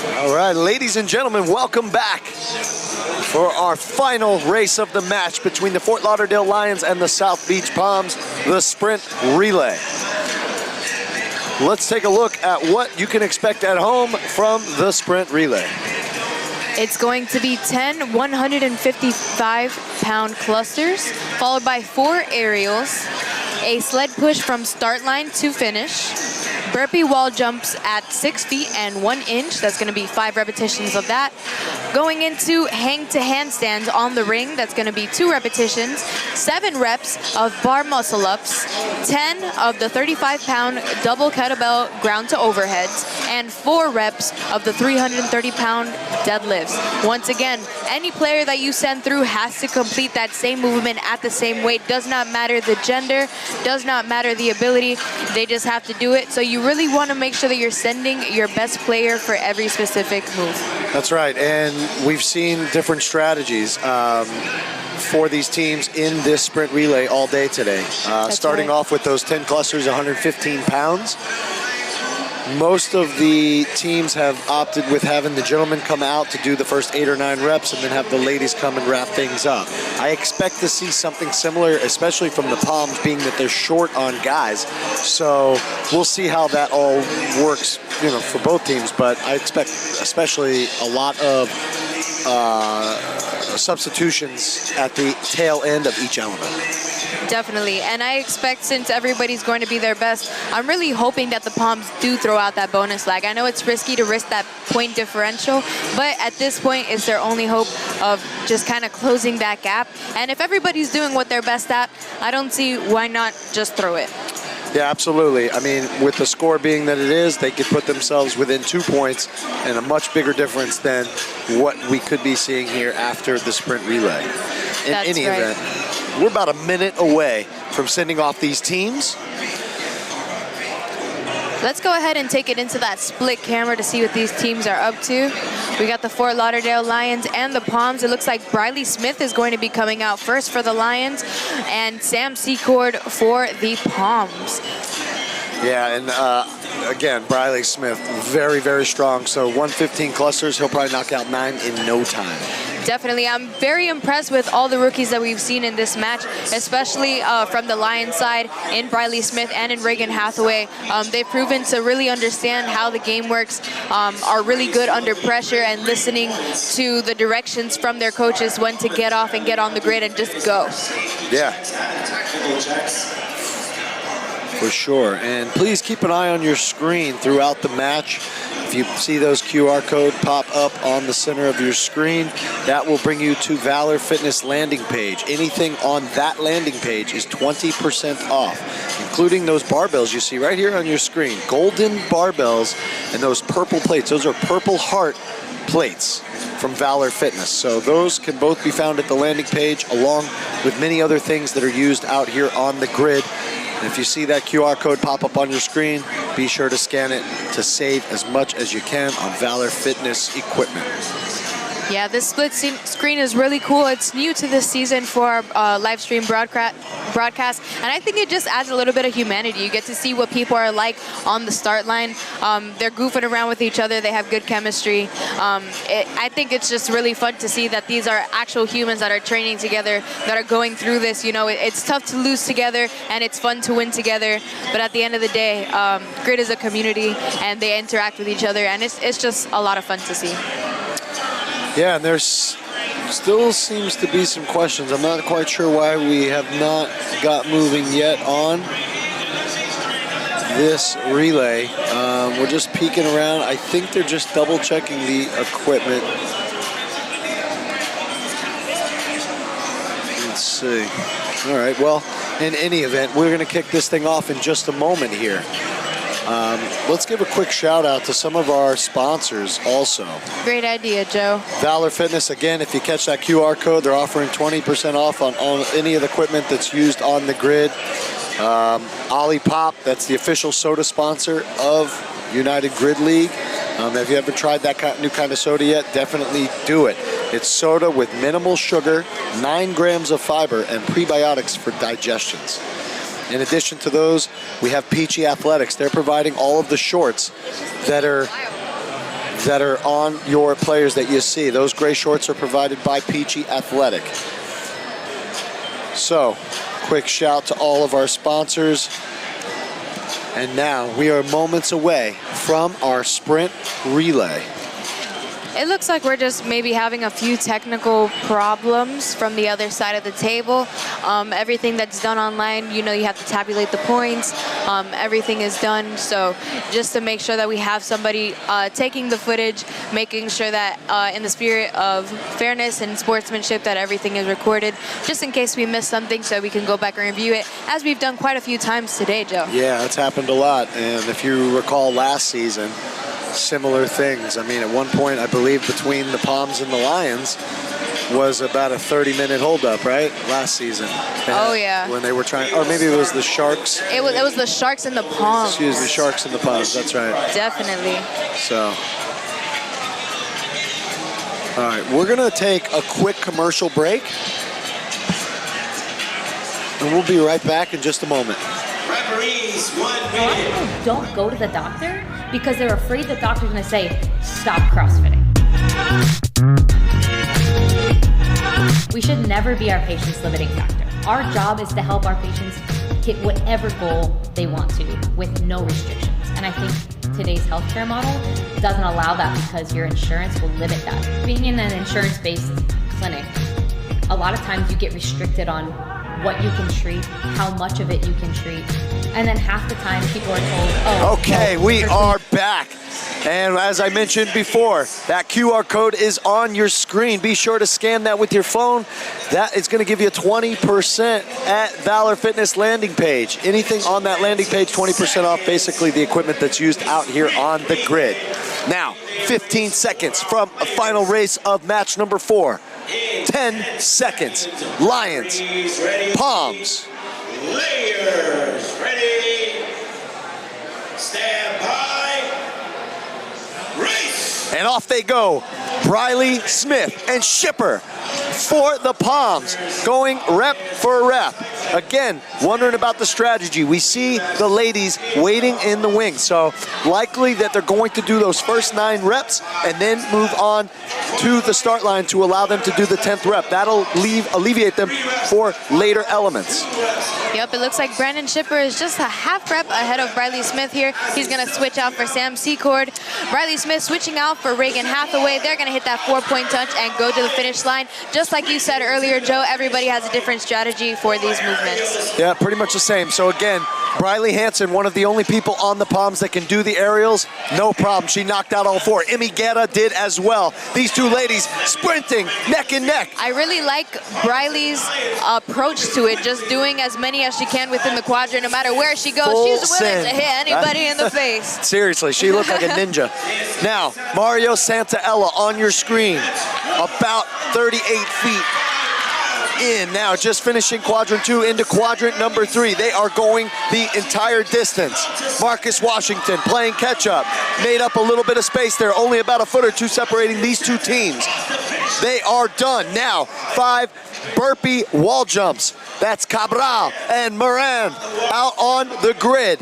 All right, ladies and gentlemen, welcome back for our final race of the match between the Fort Lauderdale Lions and the South Beach Palms, the sprint relay. Let's take a look at what you can expect at home from the sprint relay. It's going to be 10 155-pound clusters, followed by 4 aerials, a sled push from start line to finish, burpee wall jumps at 6 feet and 1 inch. That's going to be 5 repetitions of that. Going into hang to handstands on the ring. That's going to be 2 repetitions, 7 reps of bar muscle ups, 10 of the 35-pound double kettlebell ground to overheads, and 4 reps of the 330-pound deadlifts. Once again, any player that you send through has to complete that same movement at the same weight. Does not matter the gender, does not matter the ability. They just have to do it. So you really want to make sure that you're sending your best player for every specific move. That's right, and we've seen different strategies for these teams in this sprint relay all day today. Starting off with those 10 clusters, 115 pounds. Most of the teams have opted with having the gentlemen come out to do the first 8 or 9 reps and then have the ladies come and wrap things up. I expect to see something similar, especially from the Palms, being that they're short on guys. So we'll see how that all works, for both teams. But I expect especially a lot of substitutions at the tail end of each element. Definitely, and I expect, since everybody's going to be their best, I'm really hoping that the Palms do throw out that bonus lag. I know it's risky to risk that point differential, but at this point, it's their only hope of just kind of closing that gap. And if everybody's doing what they're best at, I don't see why not just throw it. Yeah, absolutely. I mean, with the score being that it is, they could put themselves within 2 points and a much bigger difference than what we could be seeing here after the sprint relay. In any event, we're about a minute away from sending off these teams. Let's go ahead and take it into that split camera to see what these teams are up to. We got the Fort Lauderdale Lions and the Palms. It looks like Bryleigh Smith is going to be coming out first for the Lions, and Sam Secord for the Palms. Yeah, and again, Bryleigh Smith, very, very strong. So 115 clusters, he'll probably knock out 9 in no time. Definitely. I'm very impressed with all the rookies that we've seen in this match, especially from the Lions side in Bryleigh Smith and in Reagan Hathaway. They've proven to really understand how the game works, are really good under pressure and listening to the directions from their coaches when to get off and get on the grid and just go. Yeah. For sure. And please keep an eye on your screen throughout the match. If you see those QR code pop up on the center of your screen, that will bring you to Valor Fitness landing page. Anything on that landing page is 20% off, including those barbells you see right here on your screen. Golden barbells and those purple plates. Those are Purple Heart plates from Valor Fitness. So those can both be found at the landing page, along with many other things that are used out here on the grid. And if you see that QR code pop up on your screen, be sure to scan it to save as much as you can on Valor Fitness equipment. Yeah, this split screen is really cool. It's new to this season for our live stream broadcast, and I think it just adds a little bit of humanity. You get to see what people are like on the start line. They're goofing around with each other. They have good chemistry. I think it's just really fun to see that these are actual humans that are training together, that are going through this. It's tough to lose together, and it's fun to win together. But at the end of the day, Grid is a community, and they interact with each other, and it's just a lot of fun to see. Yeah, and there's still seems to be some questions. I'm not quite sure why we have not got moving yet on this relay. We're just peeking around. I think they're just double checking the equipment. Let's see. All right, well, in any event, we're gonna kick this thing off in just a moment here. Let's give a quick shout out to some of our sponsors also. Great idea, Joe. Valor Fitness, again, if you catch that QR code, they're offering 20% off on any of the equipment that's used on the grid. Ollie Pop, that's the official soda sponsor of United Grid League. Have you ever tried that new kind of soda yet? Definitely do it. It's soda with minimal sugar, 9 grams of fiber, and prebiotics for digestions. In addition to those, we have Peachy Athletics. They're providing all of the shorts that are that are on your players that you see. Those gray shorts are provided by Peachy Athletic. So, quick shout to all of our sponsors. And now we are moments away from our sprint relay. It looks like we're just maybe having a few technical problems from the other side of the table. Everything that's done online, you know, you have to tabulate the points. Everything is done. So just to make sure that we have somebody taking the footage, making sure that in the spirit of fairness and sportsmanship that everything is recorded, just in case we miss something so we can go back and review it, as we've done quite a few times today, Joe. Yeah, it's happened a lot. And if you recall last season, similar things. I mean, at one point, I believe between the Palms and the Lions was about a 30-minute holdup, right? Last season. Oh, yeah. When they were trying, or maybe it was the Sharks. It was the Sharks and the Palms. Excuse me, Sharks and the Palms, that's right. Definitely. So, all right, we're gonna take a quick commercial break. And we'll be right back in just a moment. Referees, 1 A lot of minute. people don't go to the doctor because they're afraid the doctor's gonna say, stop CrossFitting. We should never be our patient's limiting factor. Our job is to help our patients hit whatever goal they want to with no restrictions. And I think today's healthcare model doesn't allow that because your insurance will limit that. Being in an insurance-based clinic, a lot of times you get restricted on what you can treat, how much of it you can treat, and then half the time people are told, oh. Okay, we are back. And as I mentioned before, that QR code is on your screen. Be sure to scan that with your phone. That is going to give you 20% at Valor Fitness landing page. Anything on that landing page, 20% off basically the equipment that's used out here on the grid. Now, 15 seconds from a final race of match number 4. 10 seconds. Lions, Palms. Layers, ready, stand by, race. And off they go. Bryleigh, Smith, and Shipper for the Palms, going rep for rep. Again, wondering about the strategy. We see the ladies waiting in the wings, so likely that they're going to do those first 9 reps and then move on to the start line to allow them to do the 10th rep. That'll alleviate them for later elements. Yep, it looks like Brandon Shipper is just a half rep ahead of Bryleigh Smith here. He's going to switch out for Sam Secord. Bryleigh Smith switching out for Reagan Hathaway. They're going to hit that 4-point touch and go to the finish line. Just like you said earlier, Joe, everybody has a different strategy for these movements. Yeah, pretty much the same. So again, Bryleigh Hansen, one of the only people on the Palms that can do the aerials, no problem. She knocked out all 4. Guerra did as well. These two ladies sprinting neck and neck. I really like Bryleigh's approach to it, just doing as many as she can within the quadrant. No matter where she goes, Full she's willing send. to hit anybody in the face. Seriously, she looked like a ninja. Now, Mario Santaella on your screen, about 38 feet in. Now, just finishing quadrant 2 into quadrant number 3. They are going the entire distance. Marcus Washington playing catch up. Made up a little bit of space there, only about a foot or 2 separating these two teams. They are done. Now, 5 burpee wall jumps. That's Cabral and Moran out on the grid.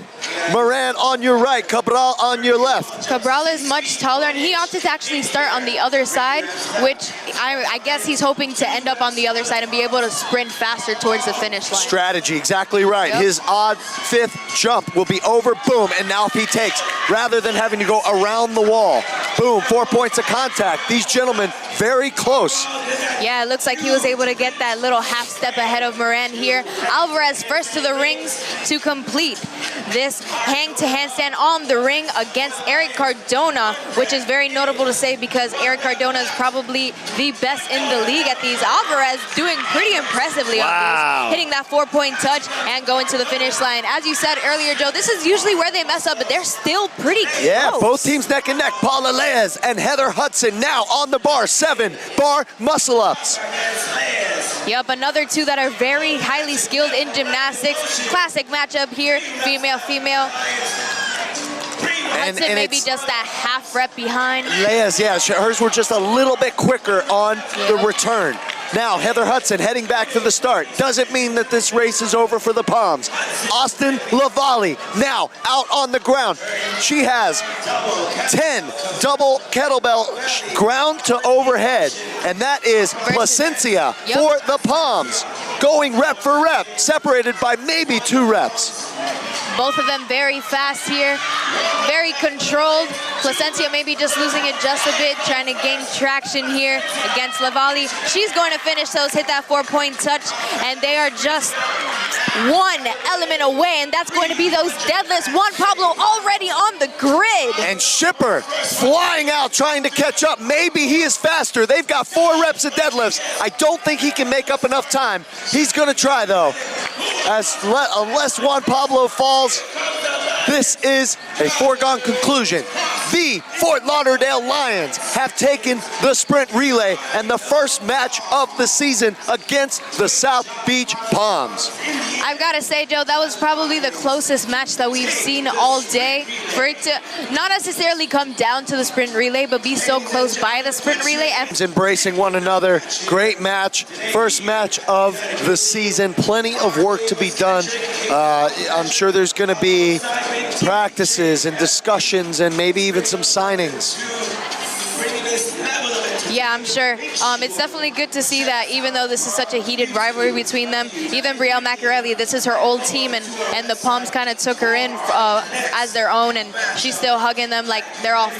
Moran on your right, Cabral on your left. Cabral is much taller, and he opted to actually start on the other side, which I guess he's hoping to end up on the other side and be able to sprint faster towards the finish line. Strategy, exactly right. Yep. His odd 5th jump will be over, boom, and now if he takes, rather than having to go around the wall, boom, 4 points of contact. These gentlemen very close. Yeah, it looks like he was able to get that little half step ahead of Moran here. Alvarez first to the rings to complete this hang-to-handstand on the ring against Eric Cardona, which is very notable to say because Eric Cardona is probably the best in the league at these. Alvarez doing pretty impressively on these, hitting that 4-point touch and going to the finish line. As you said earlier, Joe, this is usually where they mess up, but they're still pretty close. Yeah, both teams neck and neck. Paula Leyes and Heather Hudson now on the bar. 7 bar muscle-ups. Yep, another 2 that are very highly skilled in gymnastics. Classic matchup here, female-female. Hudson maybe just that half rep behind. Leyes, yeah, hers were just a little bit quicker on the return. Now, Heather Hudson heading back to the start. Doesn't mean that this race is over for the Palms. Austin Lavalle now out on the ground. She has 10 double kettlebell ground to overhead, and that is Placencia for the Palms, going rep for rep, separated by maybe 2 reps. Both of them very fast here, very controlled. Placencia maybe just losing it just a bit, trying to gain traction here against Lavali. She's going to finish those, hit that 4-point touch, and they are just 1 element away, and that's going to be those deadlifts. Juan Pablo already on the grid. And Shipper flying out, trying to catch up. Maybe he is faster. They've got 4 reps of deadlifts. I don't think he can make up enough time. He's gonna try though. Unless Juan Pablo falls, this is a foregone conclusion. The Fort Lauderdale Lions have taken the sprint relay and the first match of the season against the South Beach Palms. I've got to say, Joe, that was probably the closest match that we've seen all day. For it to not necessarily come down to the sprint relay, but be so close by the sprint relay. Embracing one another, great match, first match of the season, plenty of work to be done. I'm sure there's going to be practices and discussions and maybe even some signings. Yeah, I'm sure. It's definitely good to see that even though this is such a heated rivalry between them, even Bryleigh Macarelli, this is her old team, and the Palms kind of took her in as their own, and she's still hugging them like they're all family.